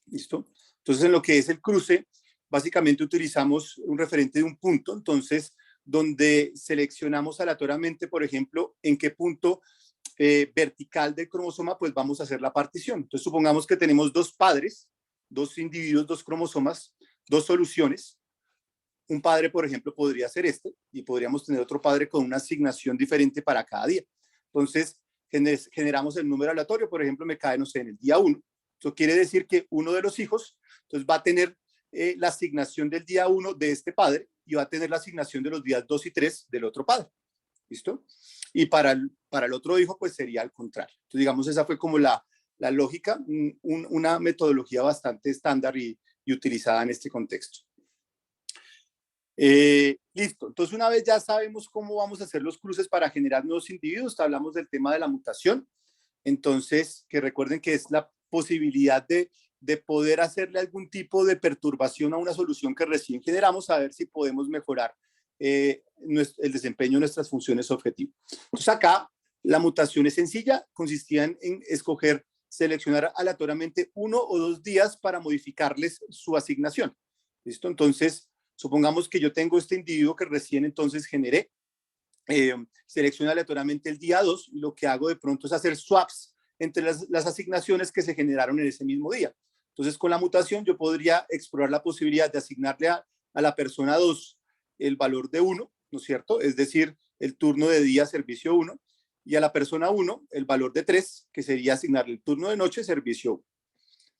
¿Listo? Entonces, en lo que es el cruce, básicamente utilizamos un referente de un punto, entonces, donde seleccionamos aleatoriamente, por ejemplo, en qué punto vertical del cromosoma, pues vamos a hacer la partición. Entonces, supongamos que tenemos dos padres, dos individuos, dos cromosomas, dos soluciones. Un padre, por ejemplo, podría ser este, y podríamos tener otro padre con una asignación diferente para cada día. Entonces, generamos el número aleatorio, por ejemplo, me cae, no sé, en el día 1. Eso quiere decir que uno de los hijos, entonces va a tener la asignación del día 1 de este padre y va a tener la asignación de los días 2 y 3 del otro padre. ¿Listo? Y para el otro hijo, pues sería al contrario. Entonces, digamos, esa fue como la lógica, una metodología bastante estándar y utilizada en este contexto. Listo, entonces una vez ya sabemos cómo vamos a hacer los cruces para generar nuevos individuos, hablamos del tema de la mutación. Entonces, que recuerden que es la posibilidad de poder hacerle algún tipo de perturbación a una solución que recién generamos, a ver si podemos mejorar el desempeño de nuestras funciones objetivo. Entonces acá la mutación es sencilla, consistía en escoger seleccionar aleatoriamente 1 o 2 días para modificarles su asignación. ¿Listo? Entonces, supongamos que yo tengo este individuo que recién entonces generé, selecciono aleatoriamente el día 2 y lo que hago de pronto es hacer swaps entre las asignaciones que se generaron en ese mismo día. Entonces, con la mutación yo podría explorar la posibilidad de asignarle a la persona 2 el valor de 1, ¿no es cierto? Es decir, el turno de día, servicio 1, y a la persona 1 el valor de 3, que sería asignarle el turno de noche, servicio 1.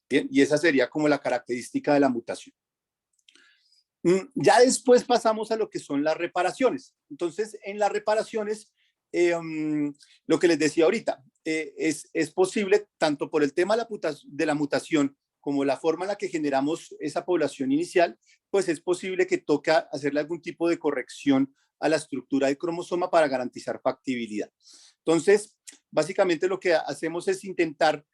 Bien, y esa sería como la característica de la mutación. Ya después pasamos a lo que son las reparaciones. Entonces, en las reparaciones, lo que les decía ahorita, es posible, tanto por el tema de la mutación como la forma en la que generamos esa población inicial, pues es posible que toca hacerle algún tipo de corrección a la estructura del cromosoma para garantizar factibilidad. Entonces, básicamente lo que hacemos es intentar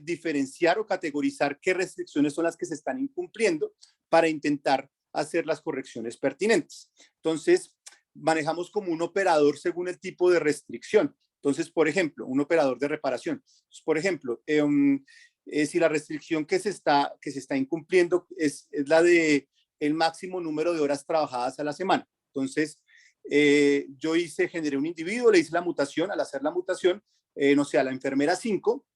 diferenciar o categorizar qué restricciones son las que se están incumpliendo para intentar hacer las correcciones pertinentes. Entonces, manejamos como un operador según el tipo de restricción. Entonces, por ejemplo, un operador de reparación. Por ejemplo, si la restricción que se está incumpliendo es la de el máximo número de horas trabajadas a la semana. Entonces, yo generé un individuo, le hice la mutación. Al hacer la mutación, no sé, a la enfermera 5,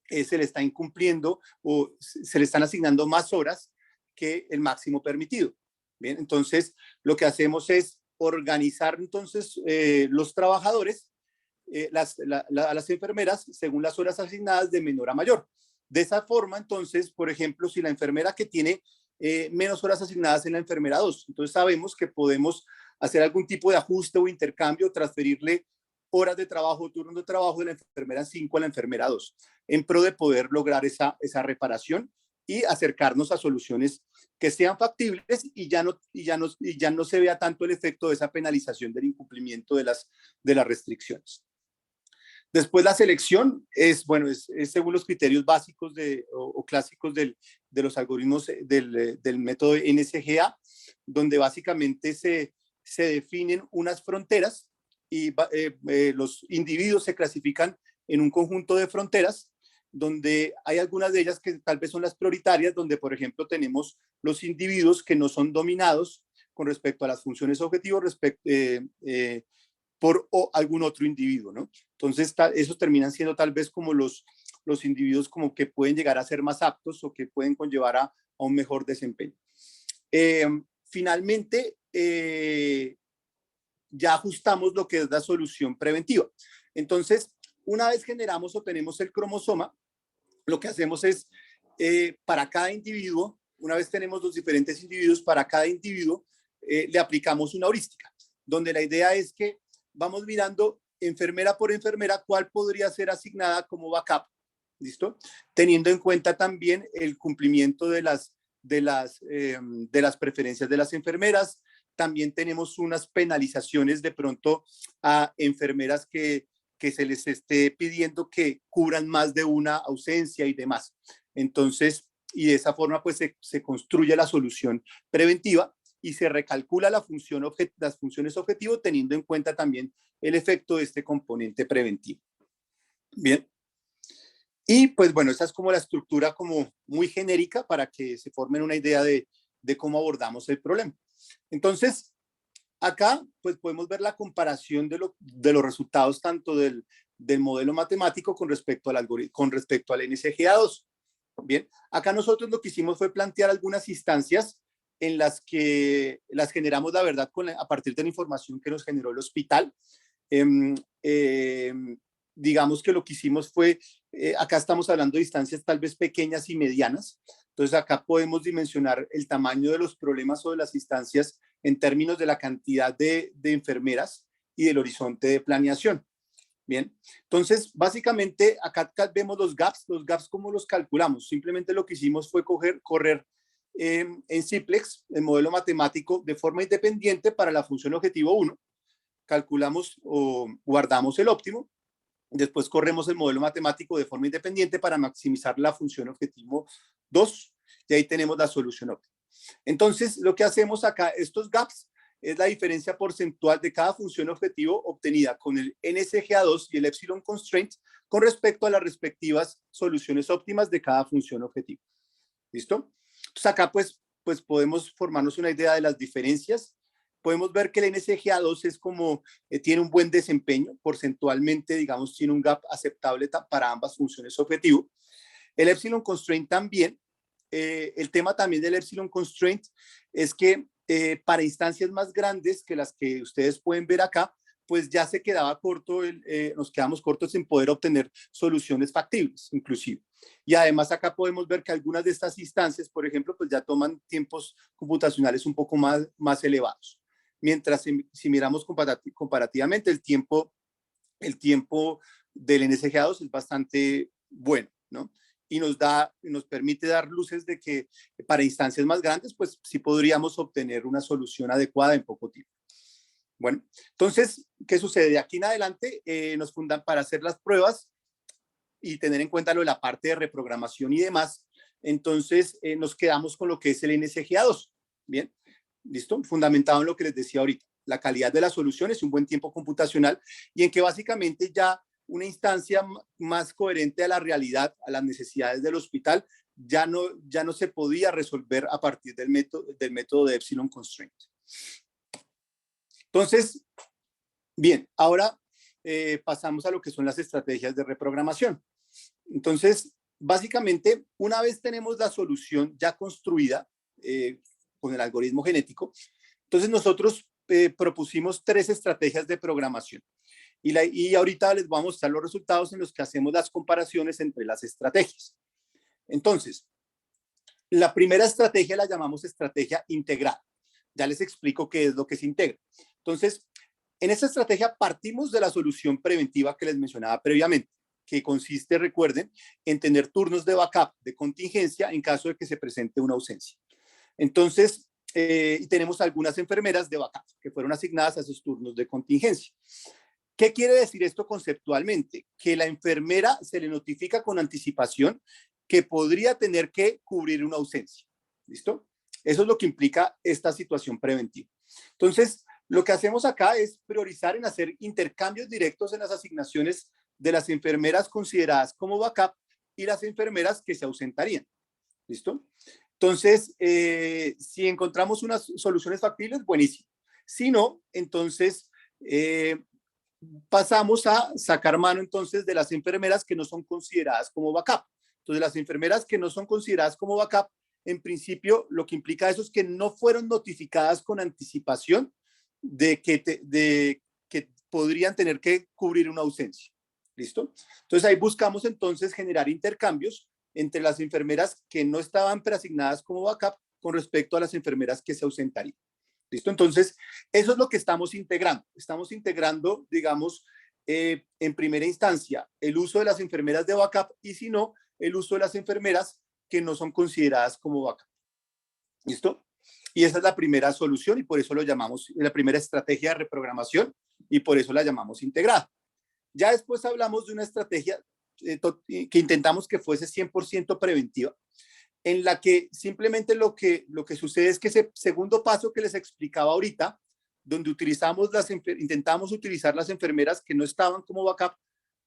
se le está incumpliendo o se le están asignando más horas que el máximo permitido. Bien, entonces lo que hacemos es organizar entonces los trabajadores, a las enfermeras según las horas asignadas de menor a mayor. De esa forma, entonces, por ejemplo, si la enfermera que tiene menos horas asignadas en la enfermera 2, entonces sabemos que podemos hacer algún tipo de ajuste o intercambio, transferirle horas de trabajo, turnos de trabajo de la enfermera 5 a la enfermera 2, en pro de poder lograr esa reparación y acercarnos a soluciones que sean factibles y ya no se vea tanto el efecto de esa penalización del incumplimiento de las restricciones. Después la selección es según los criterios básicos o clásicos de los algoritmos del método NSGA, donde básicamente se definen unas fronteras y los individuos se clasifican en un conjunto de fronteras, donde hay algunas de ellas que tal vez son las prioritarias, donde por ejemplo tenemos los individuos que no son dominados con respecto a las funciones objetivos por algún otro individuo, ¿no? Entonces esos terminan siendo tal vez como los individuos como que pueden llegar a ser más aptos o que pueden conllevar a un mejor desempeño. Finalmente, ya ajustamos lo que es la solución preventiva. Entonces, una vez generamos o tenemos el cromosoma, lo que hacemos es, para cada individuo, una vez tenemos los diferentes individuos, para cada individuo le aplicamos una heurística, donde la idea es que vamos mirando enfermera por enfermera cuál podría ser asignada como backup, ¿listo? Teniendo en cuenta también el cumplimiento de las preferencias de las enfermeras. También tenemos unas penalizaciones de pronto a enfermeras que se les esté pidiendo que cubran más de una ausencia y demás. Entonces, y de esa forma pues se construye la solución preventiva y se recalcula las funciones objetivo teniendo en cuenta también el efecto de este componente preventivo. Bien. Y pues bueno, esta es como la estructura como muy genérica para que se formen una idea de cómo abordamos el problema. Entonces, acá pues podemos ver la comparación de los resultados tanto del modelo matemático con respecto al NSGA2. Bien, acá nosotros lo que hicimos fue plantear algunas instancias en las que las generamos, la verdad, a partir de la información que nos generó el hospital. Digamos que lo que hicimos fue, acá estamos hablando de distancias tal vez pequeñas y medianas. Entonces acá podemos dimensionar el tamaño de los problemas o de las instancias en términos de la cantidad de enfermeras y del horizonte de planeación. Bien, entonces básicamente acá vemos los gaps cómo los calculamos. Simplemente lo que hicimos fue correr en Simplex el modelo matemático de forma independiente para la función objetivo 1. Calculamos o guardamos el óptimo. Después corremos el modelo matemático de forma independiente para maximizar la función objetivo 2 y ahí tenemos la solución óptima. Entonces, lo que hacemos acá, estos gaps, es la diferencia porcentual de cada función objetivo obtenida con el NSGA2 y el Epsilon Constraint con respecto a las respectivas soluciones óptimas de cada función objetivo. ¿Listo? Entonces acá pues podemos formarnos una idea de las diferencias. Podemos ver que el NSGA2 es como, tiene un buen desempeño, porcentualmente, digamos, tiene un gap aceptable para ambas funciones objetivo. El Epsilon Constraint también. El tema también del Epsilon Constraint es que para instancias más grandes que las que ustedes pueden ver acá, pues ya se quedaba corto, nos quedamos cortos en poder obtener soluciones factibles, inclusive. Y además acá podemos ver que algunas de estas instancias, por ejemplo, pues ya toman tiempos computacionales un poco más elevados. Mientras si miramos comparativamente, el tiempo del NSGA2 es bastante bueno, ¿no? Y nos permite dar luces de que para instancias más grandes, pues sí podríamos obtener una solución adecuada en poco tiempo. Bueno, entonces, ¿qué sucede? De aquí en adelante nos fundan para hacer las pruebas y tener en cuenta lo de la parte de reprogramación y demás. Entonces, nos quedamos con lo que es el NSGA2. Bien, ¿listo? Fundamentado en lo que les decía ahorita. La calidad de las soluciones, un buen tiempo computacional y en que básicamente ya una instancia más coherente a la realidad, a las necesidades del hospital, ya no se podía resolver a partir del método de Epsilon Constraint. Entonces, bien, ahora pasamos a lo que son las estrategias de reprogramación. Entonces, básicamente, una vez tenemos la solución ya construida con el algoritmo genético, entonces nosotros propusimos 3 estrategias de programación. Y ahorita les voy a mostrar los resultados en los que hacemos las comparaciones entre las estrategias. Entonces, la primera estrategia la llamamos estrategia integrada. Ya les explico qué es lo que se integra. Entonces, en esta estrategia partimos de la solución preventiva que les mencionaba previamente, que consiste, recuerden, en tener turnos de backup de contingencia en caso de que se presente una ausencia. Entonces, y tenemos algunas enfermeras de backup que fueron asignadas a esos turnos de contingencia. ¿Qué quiere decir esto conceptualmente? Que la enfermera se le notifica con anticipación que podría tener que cubrir una ausencia. ¿Listo? Eso es lo que implica esta situación preventiva. Entonces, lo que hacemos acá es priorizar en hacer intercambios directos en las asignaciones de las enfermeras consideradas como backup y las enfermeras que se ausentarían. ¿Listo? Entonces, si encontramos unas soluciones factibles, buenísimo. Si no, entonces pasamos a sacar mano entonces de las enfermeras que no son consideradas como backup. Entonces, las enfermeras que no son consideradas como backup, en principio, lo que implica eso es que no fueron notificadas con anticipación de que podrían tener que cubrir una ausencia. ¿Listo? Entonces, ahí buscamos entonces generar intercambios entre las enfermeras que no estaban preasignadas como backup con respecto a las enfermeras que se ausentarían. ¿Listo? Entonces, eso es lo que estamos integrando. Estamos integrando, digamos, en primera instancia, el uso de las enfermeras de backup y si no, el uso de las enfermeras que no son consideradas como backup. ¿Listo? Y esa es la primera solución y por eso lo llamamos la primera estrategia de reprogramación y por eso la llamamos integrada. Ya después hablamos de una estrategia que intentamos que fuese 100% preventiva, en la que simplemente lo que sucede es que ese segundo paso que les explicaba ahorita, donde intentamos utilizar las enfermeras que no estaban como backup,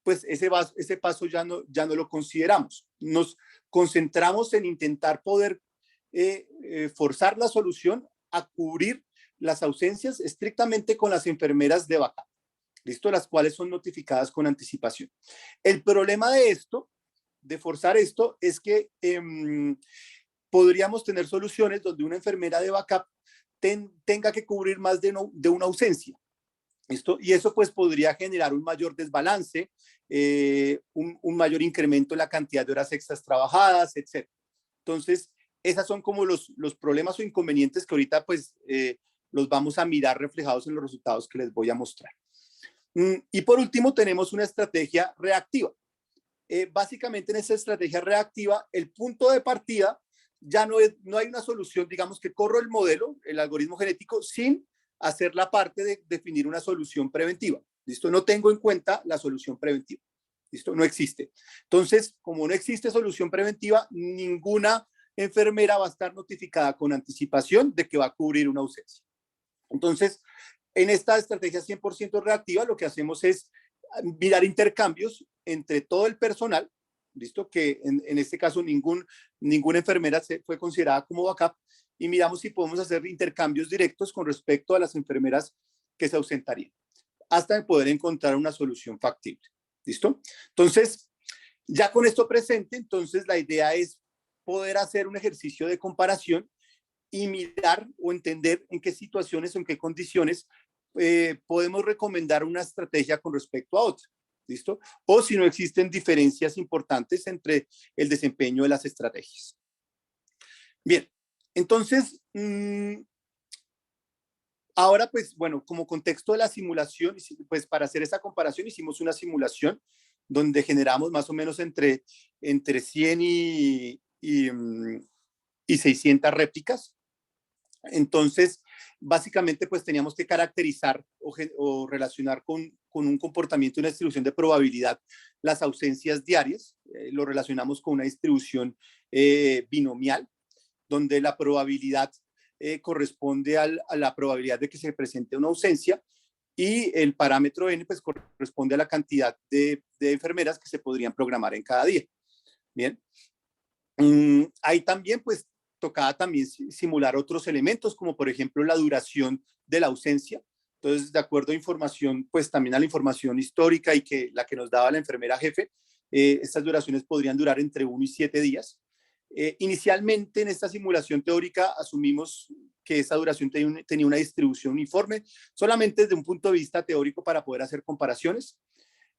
pues ese paso ya no lo consideramos. Nos concentramos en intentar poder forzar la solución a cubrir las ausencias estrictamente con las enfermeras de backup. ¿Listo? Las cuales son notificadas con anticipación. El problema de esto, de forzar esto, es que podríamos tener soluciones donde una enfermera de backup tenga que cubrir más de una ausencia. ¿Listo? Y eso pues podría generar un mayor desbalance, un mayor incremento en la cantidad de horas extras trabajadas, etc. Entonces, esas son como los problemas o inconvenientes que ahorita pues los vamos a mirar reflejados en los resultados que les voy a mostrar. Y por último, tenemos una estrategia reactiva. Básicamente en esa estrategia reactiva, el punto de partida ya no hay una solución, digamos que corro el modelo, el algoritmo genético, sin hacer la parte de definir una solución preventiva. ¿Listo? No tengo en cuenta la solución preventiva. ¿Listo? No existe. Entonces, como no existe solución preventiva, ninguna enfermera va a estar notificada con anticipación de que va a cubrir una ausencia. Entonces, en esta estrategia 100% reactiva, lo que hacemos es mirar intercambios entre todo el personal, ¿listo? Que en este caso ninguna enfermera fue considerada como backup, y miramos si podemos hacer intercambios directos con respecto a las enfermeras que se ausentarían, hasta poder encontrar una solución factible, ¿listo? Entonces, ya con esto presente, entonces la idea es poder hacer un ejercicio de comparación y mirar o entender en qué situaciones o en qué condiciones podemos recomendar una estrategia con respecto a otra, ¿listo? O si no existen diferencias importantes entre el desempeño de las estrategias. Bien, entonces, ahora pues, bueno, como contexto de la simulación, pues para hacer esa comparación hicimos una simulación donde generamos más o menos entre 100 y 600 réplicas. Entonces, básicamente, pues teníamos que caracterizar o relacionar con un comportamiento, una distribución de probabilidad, las ausencias diarias. Lo relacionamos con una distribución binomial, donde la probabilidad corresponde a la probabilidad de que se presente una ausencia, y el parámetro n pues corresponde a la cantidad de enfermeras que se podrían programar en cada día. Bien. Ahí también pues tocaba también simular otros elementos, como por ejemplo la duración de la ausencia. Entonces, de acuerdo a información, pues también a la información histórica y la que nos daba la enfermera jefe, estas duraciones podrían durar entre 1 y 7 días. Inicialmente en esta simulación teórica asumimos que esa duración tenía una distribución uniforme, solamente desde un punto de vista teórico para poder hacer comparaciones.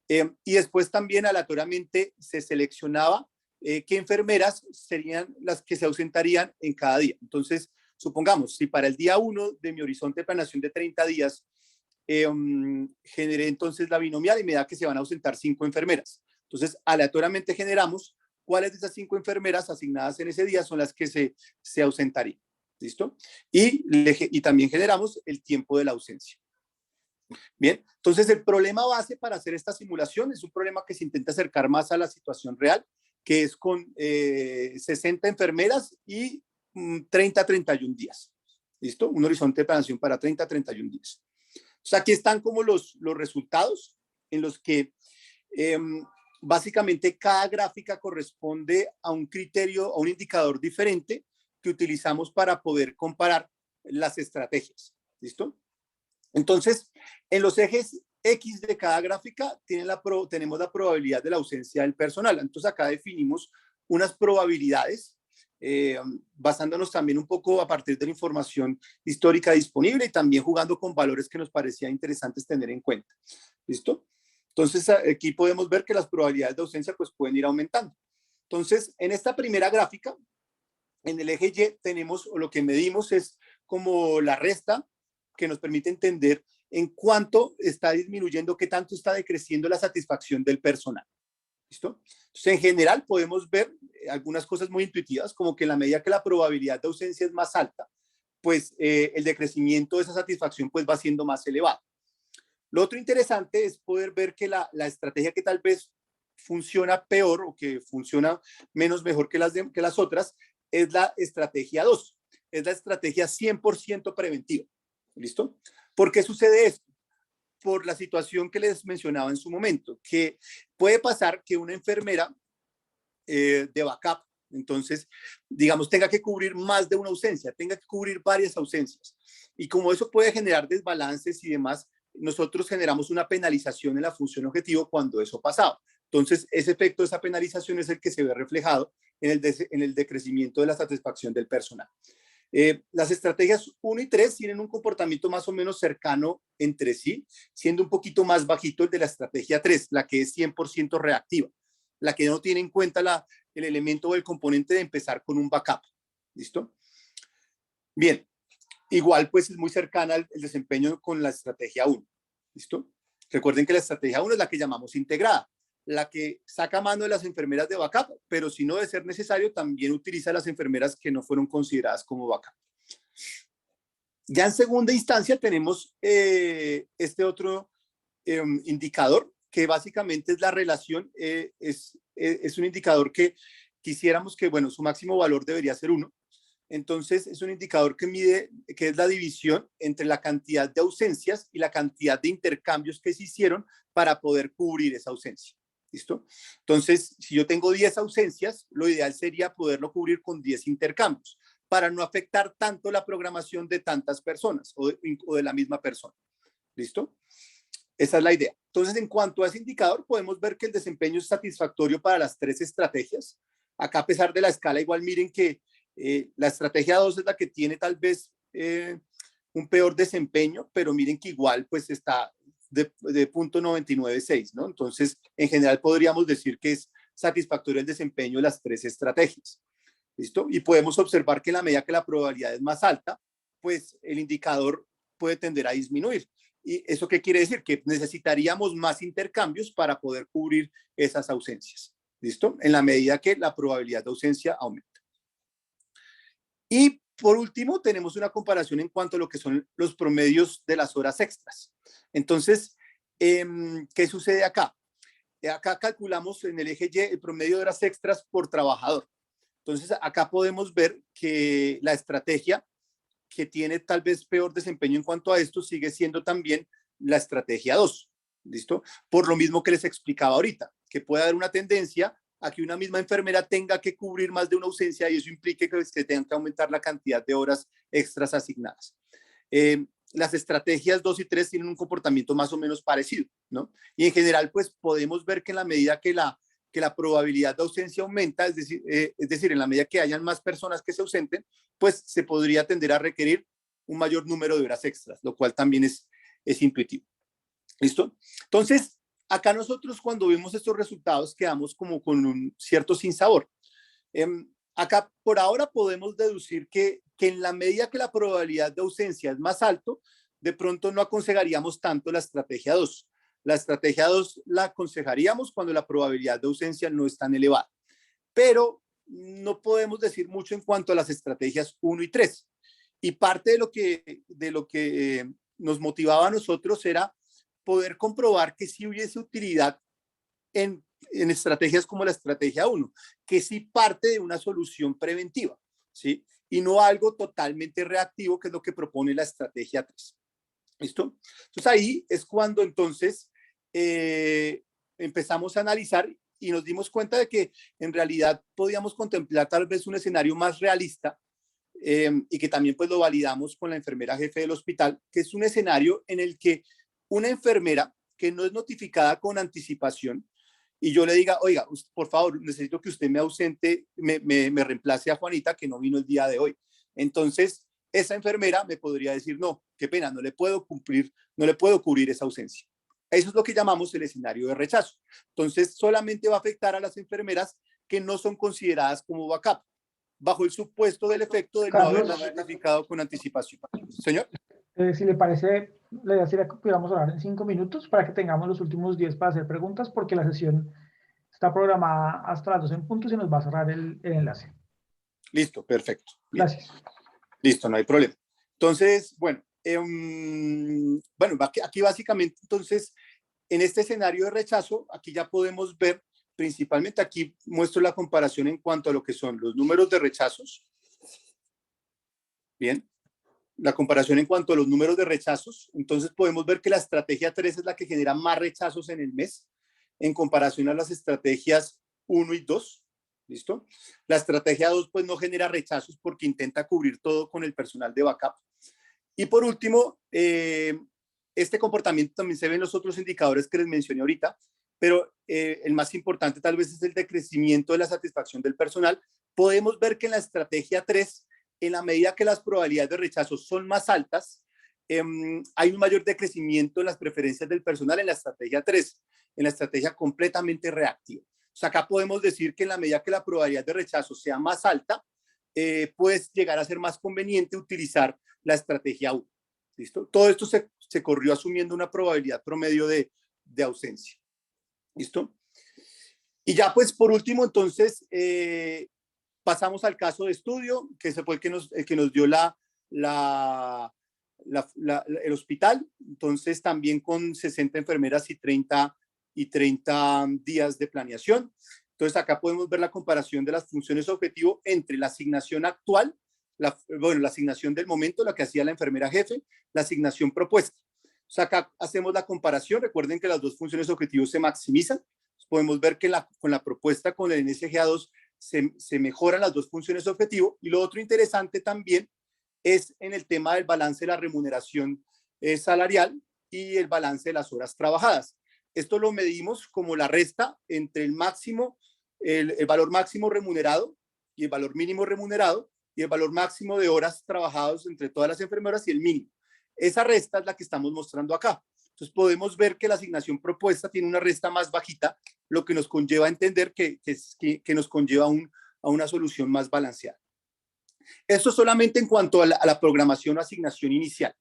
Y después también aleatoriamente se seleccionaba qué enfermeras serían las que se ausentarían en cada día. Entonces, supongamos, si para el día 1 de mi horizonte de planeación de 30 días generé entonces la binomial y me da que se van a ausentar 5 enfermeras. Entonces, aleatoriamente generamos cuáles de esas 5 enfermeras asignadas en ese día son las que se ausentarían. ¿Listo? Y también generamos el tiempo de la ausencia. Bien, entonces el problema base para hacer esta simulación es un problema que se intenta acercar más a la situación real, que es con 60 enfermeras y 30 a 31 días. ¿Listo? Un horizonte de planeación para 30 a 31 días. Entonces aquí están como los resultados en los que básicamente cada gráfica corresponde a un criterio, a un indicador diferente que utilizamos para poder comparar las estrategias. ¿Listo? Entonces, en los ejes X de cada gráfica tenemos la probabilidad de la ausencia del personal. Entonces, acá definimos unas probabilidades basándonos también un poco a partir de la información histórica disponible y también jugando con valores que nos parecía interesantes tener en cuenta. ¿Listo? Entonces, aquí podemos ver que las probabilidades de ausencia pues, pueden ir aumentando. Entonces, en esta primera gráfica, en el eje Y tenemos, o lo que medimos es como la resta, que nos permite entender en cuánto está disminuyendo, qué tanto está decreciendo la satisfacción del personal. ¿Listo? Entonces, en general podemos ver algunas cosas muy intuitivas, como que en la medida que la probabilidad de ausencia es más alta, pues el decrecimiento de esa satisfacción pues va siendo más elevado. Lo otro interesante es poder ver que la estrategia que tal vez funciona peor o que funciona mejor que las otras es la estrategia 2, es la estrategia 100% preventiva. ¿Listo? ¿Por qué sucede esto? Por la situación que les mencionaba en su momento, que puede pasar que una enfermera de backup, entonces, digamos, tenga que cubrir más de una ausencia, tenga que cubrir varias ausencias. Y como eso puede generar desbalances y demás, nosotros generamos una penalización en la función objetivo cuando eso pasaba. Entonces, ese efecto de esa penalización es el que se ve reflejado en el decrecimiento de la satisfacción del personal. Las estrategias 1 y 3 tienen un comportamiento más o menos cercano entre sí, siendo un poquito más bajito el de la estrategia 3, la que es 100% reactiva, la que no tiene en cuenta el elemento o el componente de empezar con un backup. ¿Listo? Bien, igual pues es muy cercana el desempeño con la estrategia 1. ¿Listo? Recuerden que la estrategia 1 es la que llamamos integrada, la que saca mano de las enfermeras de backup, pero si no de ser necesario, también utiliza las enfermeras que no fueron consideradas como backup. Ya en segunda instancia tenemos este otro indicador, que básicamente es la relación, es un indicador que quisiéramos que, bueno, su máximo valor debería ser 1, Entonces, es un indicador que mide, que es la división entre la cantidad de ausencias y la cantidad de intercambios que se hicieron para poder cubrir esa ausencia. ¿Listo? Entonces, si yo tengo 10 ausencias, lo ideal sería poderlo cubrir con 10 intercambios para no afectar tanto la programación de tantas personas o de la misma persona. ¿Listo? Esa es la idea. Entonces, en cuanto a ese indicador, podemos ver que el desempeño es satisfactorio para las 3 estrategias. Acá, a pesar de la escala, igual miren que la estrategia 2 es la que tiene tal vez un peor desempeño, pero miren que igual pues está de .996, ¿no? Entonces, en general podríamos decir que es satisfactorio el desempeño de las 3 estrategias. ¿Listo? Y podemos observar que en la medida que la probabilidad es más alta, pues el indicador puede tender a disminuir. ¿Y eso qué quiere decir? Que necesitaríamos más intercambios para poder cubrir esas ausencias. ¿Listo? En la medida que la probabilidad de ausencia aumenta. Y por último, tenemos una comparación en cuanto a lo que son los promedios de las horas extras. Entonces, ¿qué sucede acá? Acá calculamos en el eje Y el promedio de horas extras por trabajador. Entonces, acá podemos ver que la estrategia que tiene tal vez peor desempeño en cuanto a esto sigue siendo también la estrategia 2. ¿Listo? Por lo mismo que les explicaba ahorita, que puede haber una tendencia a que una misma enfermera tenga que cubrir más de una ausencia y eso implique que tengan que aumentar la cantidad de horas extras asignadas. Las estrategias 2 y 3 tienen un comportamiento más o menos parecido, ¿no? Y en general, pues podemos ver que en la medida que la probabilidad de ausencia aumenta, es decir, en la medida que hayan más personas que se ausenten, pues se podría tender a requerir un mayor número de horas extras, lo cual también es intuitivo. ¿Listo? Entonces, acá nosotros cuando vemos estos resultados quedamos como con un cierto sinsabor. Acá por ahora podemos deducir que en la medida que la probabilidad de ausencia es más alto, de pronto no aconsejaríamos tanto la estrategia 2. La estrategia 2 la aconsejaríamos cuando la probabilidad de ausencia no es tan elevada. Pero no podemos decir mucho en cuanto a las estrategias 1 y 3. Y parte de lo que nos motivaba a nosotros era poder comprobar que sí hubiese utilidad en estrategias como la estrategia 1, que sí parte de una solución preventiva, ¿sí? Y no algo totalmente reactivo, que es lo que propone la estrategia 3. ¿Listo? Entonces ahí es cuando entonces empezamos a analizar y nos dimos cuenta de que en realidad podíamos contemplar tal vez un escenario más realista y que también pues lo validamos con la enfermera jefe del hospital, que es un escenario en el que una enfermera que no es notificada con anticipación y yo le diga, oiga, por favor, necesito que usted me ausente, me reemplace a Juanita que no vino el día de hoy. Entonces, esa enfermera me podría decir, no, qué pena, no le puedo cubrir esa ausencia. Eso es lo que llamamos el escenario de rechazo. Entonces, solamente va a afectar a las enfermeras que no son consideradas como backup, bajo el supuesto del efecto de no haberlas notificado con anticipación. Señor. Si le parece, la idea sería que pudiéramos hablar en 5 minutos para que tengamos los últimos 10 para hacer preguntas, porque la sesión está programada hasta las 12 en punto y se nos va a cerrar el enlace. Listo, perfecto. Bien. Gracias. Listo, no hay problema. Entonces, bueno, aquí básicamente, entonces, en este escenario de rechazo, aquí ya podemos ver, principalmente aquí muestro la comparación en cuanto a lo que son los números de rechazos. Bien. La comparación en cuanto a los números de rechazos, entonces podemos ver que la estrategia 3 es la que genera más rechazos en el mes en comparación a las estrategias 1 y 2, ¿listo? La estrategia 2 pues no genera rechazos porque intenta cubrir todo con el personal de backup. Y por último, este comportamiento también se ve en los otros indicadores que les mencioné ahorita, pero el más importante tal vez es el decrecimiento de la satisfacción del personal. Podemos ver que en la estrategia 3, en la medida que las probabilidades de rechazo son más altas, hay un mayor decrecimiento en las preferencias del personal en la estrategia 3, en la estrategia completamente reactiva. O sea, acá podemos decir que en la medida que la probabilidad de rechazo sea más alta, puede llegar a ser más conveniente utilizar la estrategia 1. ¿Listo? Todo esto se corrió asumiendo una probabilidad promedio de ausencia. ¿Listo? Y ya pues por último, entonces, pasamos al caso de estudio, que ese fue el que nos dio el hospital. Entonces, también con 60 enfermeras y 30 días de planeación. Entonces, acá podemos ver la comparación de las funciones objetivo entre la asignación actual bueno, la asignación del momento, la que hacía la enfermera jefe, la asignación propuesta. O sea, acá hacemos la comparación. Recuerden que las dos funciones objetivos se maximizan. Podemos ver que con la propuesta con el NSGA2 se mejoran las dos funciones objetivo. Y lo otro interesante también es en el tema del balance de la remuneración salarial y el balance de las horas trabajadas. Esto lo medimos como la resta entre el máximo, el valor máximo remunerado y el valor mínimo remunerado y el valor máximo de horas trabajadas entre todas las enfermeras y el mínimo. Esa resta es la que estamos mostrando acá. Entonces podemos ver que la asignación propuesta tiene una resta más bajita, lo que nos conlleva a entender que nos conlleva a una solución más balanceada. Esto solamente en cuanto a la programación o asignación inicial.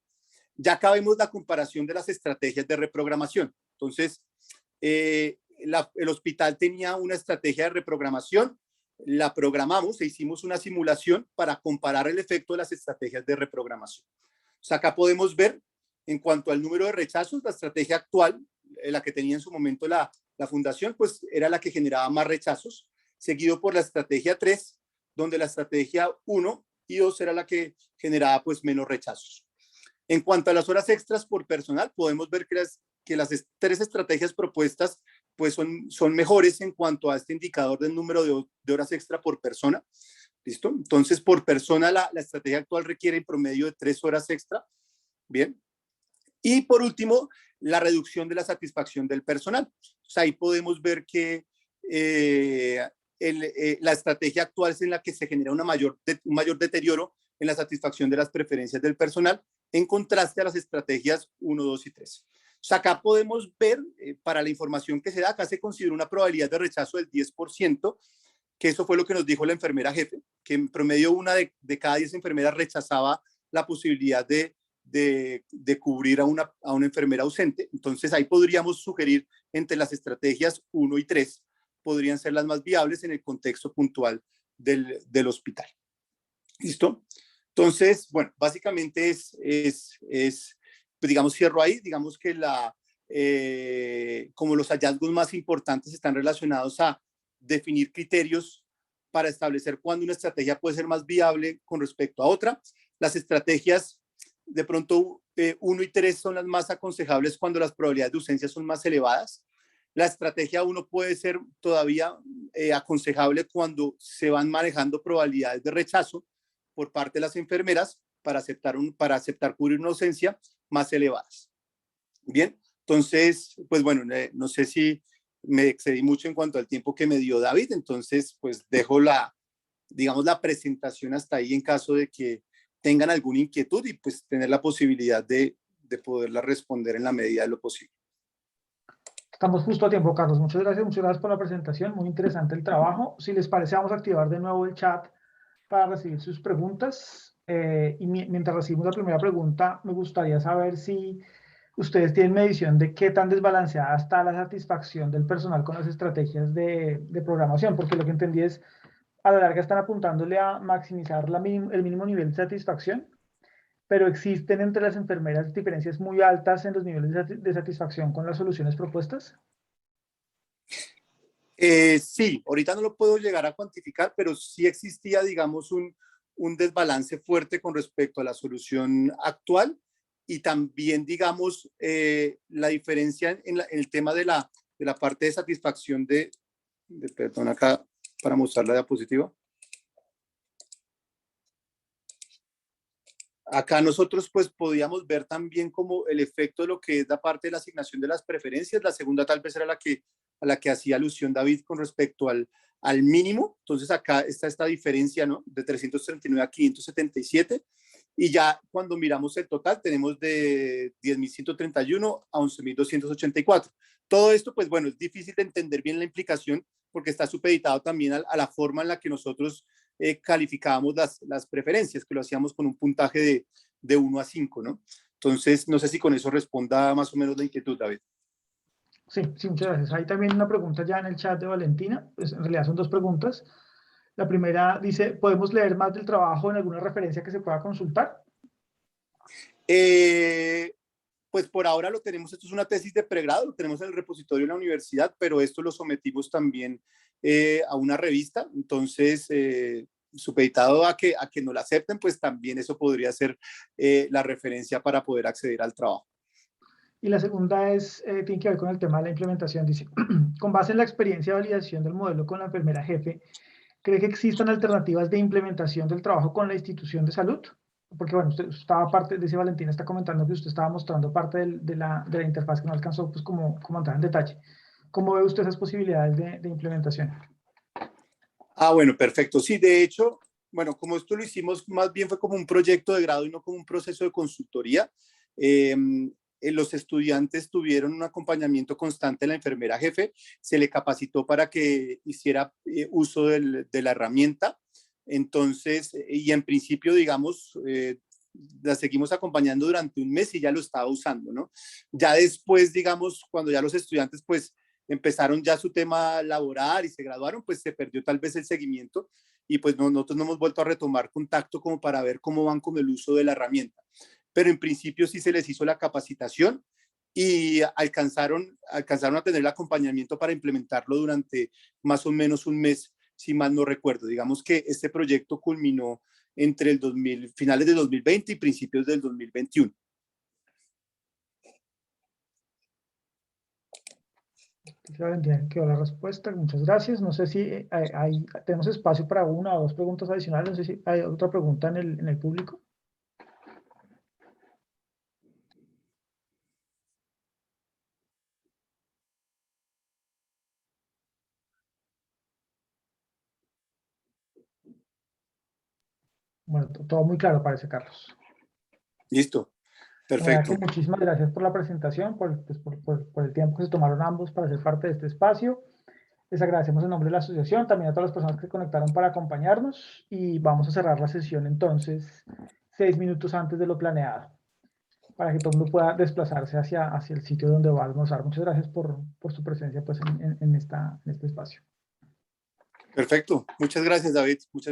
Ya acá vemos la comparación de las estrategias de reprogramación. Entonces, el hospital tenía una estrategia de reprogramación, la programamos e hicimos una simulación para comparar el efecto de las estrategias de reprogramación. O sea, acá podemos ver, en cuanto al número de rechazos, la estrategia actual, la que tenía en su momento la fundación, pues era la que generaba más rechazos, seguido por la estrategia 3, donde la estrategia 1 y 2 era la que generaba pues menos rechazos. En cuanto a las horas extras por personal, podemos ver que las tres estrategias propuestas pues son mejores en cuanto a este indicador del número de horas extra por persona. ¿Listo? Entonces, por persona, la estrategia actual requiere en promedio de 3 horas extra. Bien. Y por último, la reducción de la satisfacción del personal. O sea, ahí podemos ver que la estrategia actual es en la que se genera un mayor deterioro en la satisfacción de las preferencias del personal, en contraste a las estrategias 1, 2 y 3. O sea, acá podemos ver, para la información que se da, acá se considera una probabilidad de rechazo del 10%, que eso fue lo que nos dijo la enfermera jefe, que en promedio una de cada 10 enfermeras rechazaba la posibilidad de cubrir a una enfermera ausente. Entonces ahí podríamos sugerir entre las estrategias 1 y 3, podrían ser las más viables en el contexto puntual del hospital. ¿Listo? Entonces, bueno, básicamente pues digamos, cierro ahí, digamos que como los hallazgos más importantes están relacionados a definir criterios para establecer cuándo una estrategia puede ser más viable con respecto a otra. Las estrategias de pronto 1 y 3 son las más aconsejables cuando las probabilidades de ausencia son más elevadas. La estrategia 1 puede ser todavía aconsejable cuando se van manejando probabilidades de rechazo por parte de las enfermeras para aceptar cubrir una ausencia más elevadas. Bien, entonces, pues bueno, no sé si me excedí mucho en cuanto al tiempo que me dio David, entonces pues dejo digamos, la presentación hasta ahí en caso de que tengan alguna inquietud y pues tener la posibilidad de poderla responder en la medida de lo posible. Estamos justo a tiempo, Carlos. Muchas gracias por la presentación. Muy interesante el trabajo. Si les parece, vamos a activar de nuevo el chat para recibir sus preguntas. Y mientras recibimos la primera pregunta, me gustaría saber si ustedes tienen medición de qué tan desbalanceada está la satisfacción del personal con las estrategias de programación, porque lo que entendí es, a la larga están apuntándole a maximizar el mínimo nivel de satisfacción, pero existen entre las enfermeras diferencias muy altas en los niveles de satisfacción con las soluciones propuestas. Sí, ahorita no lo puedo llegar a cuantificar, pero sí existía, digamos, un desbalance fuerte con respecto a la solución actual y también, digamos, la diferencia en el tema de la parte de satisfacción perdón, acá para mostrar la diapositiva. Acá nosotros pues podíamos ver también como el efecto de lo que es la parte de la asignación de las preferencias. La segunda tal vez era a la que hacía alusión David con respecto al mínimo. Entonces acá está esta diferencia, ¿no? De 339 a 577. Y ya cuando miramos el total tenemos de 10.131 a 11.284. Todo esto pues bueno, es difícil de entender bien la implicación porque está supeditado también a la forma en la que nosotros calificábamos las preferencias, que lo hacíamos con un puntaje de 1 a 5, ¿no? Entonces, no sé si con eso responda más o menos la inquietud, David. Sí, muchas gracias. Hay también una pregunta ya en el chat de Valentina, pues en realidad son dos preguntas. La primera dice, ¿podemos leer más del trabajo en alguna referencia que se pueda consultar? Pues por ahora lo tenemos, esto es una tesis de pregrado, lo tenemos en el repositorio de la universidad, pero esto lo sometimos también a una revista, entonces supeditado a que nos la acepten, pues también eso podría ser la referencia para poder acceder al trabajo. Y la segunda tiene que ver con el tema de la implementación. Dice, con base en la experiencia de validación del modelo con la enfermera jefe, ¿cree que existan alternativas de implementación del trabajo con la institución de salud? Porque, bueno, usted estaba parte, dice Valentina, está comentando que usted estaba mostrando parte de la interfaz que no alcanzó, pues, como entrar en detalle. ¿Cómo ve usted esas posibilidades de implementación? Bueno, perfecto. Sí, de hecho, bueno, como esto lo hicimos, más bien fue como un proyecto de grado y no como un proceso de consultoría. Los estudiantes tuvieron un acompañamiento constante de la enfermera jefe, se le capacitó para que hiciera uso de la herramienta. Entonces, y en principio, digamos, la seguimos acompañando durante un mes y ya lo estaba usando, ¿no? Ya después, digamos, cuando ya los estudiantes, pues, empezaron ya su tema laboral y se graduaron, pues se perdió tal vez el seguimiento y pues nosotros no hemos vuelto a retomar contacto como para ver cómo van con el uso de la herramienta. Pero en principio sí se les hizo la capacitación y alcanzaron a tener el acompañamiento para implementarlo durante más o menos un mes, si mal no recuerdo. Digamos que este proyecto culminó entre finales de 2020 y principios del 2021. Quedó la respuesta, muchas gracias. No sé si tenemos espacio para una o dos preguntas adicionales. No sé si hay otra pregunta en el público. Bueno, todo muy claro parece, Carlos. Listo, perfecto. Muchísimas gracias por la presentación, por el tiempo que se tomaron ambos para ser parte de este espacio. Les agradecemos en nombre de la asociación, también a todas las personas que se conectaron para acompañarnos y vamos a cerrar la sesión entonces 6 minutos antes de lo planeado, para que todo el mundo pueda desplazarse hacia el sitio donde va a almorzar. Muchas gracias por su presencia pues, en este espacio. Perfecto. Muchas gracias, David. Muchas gracias.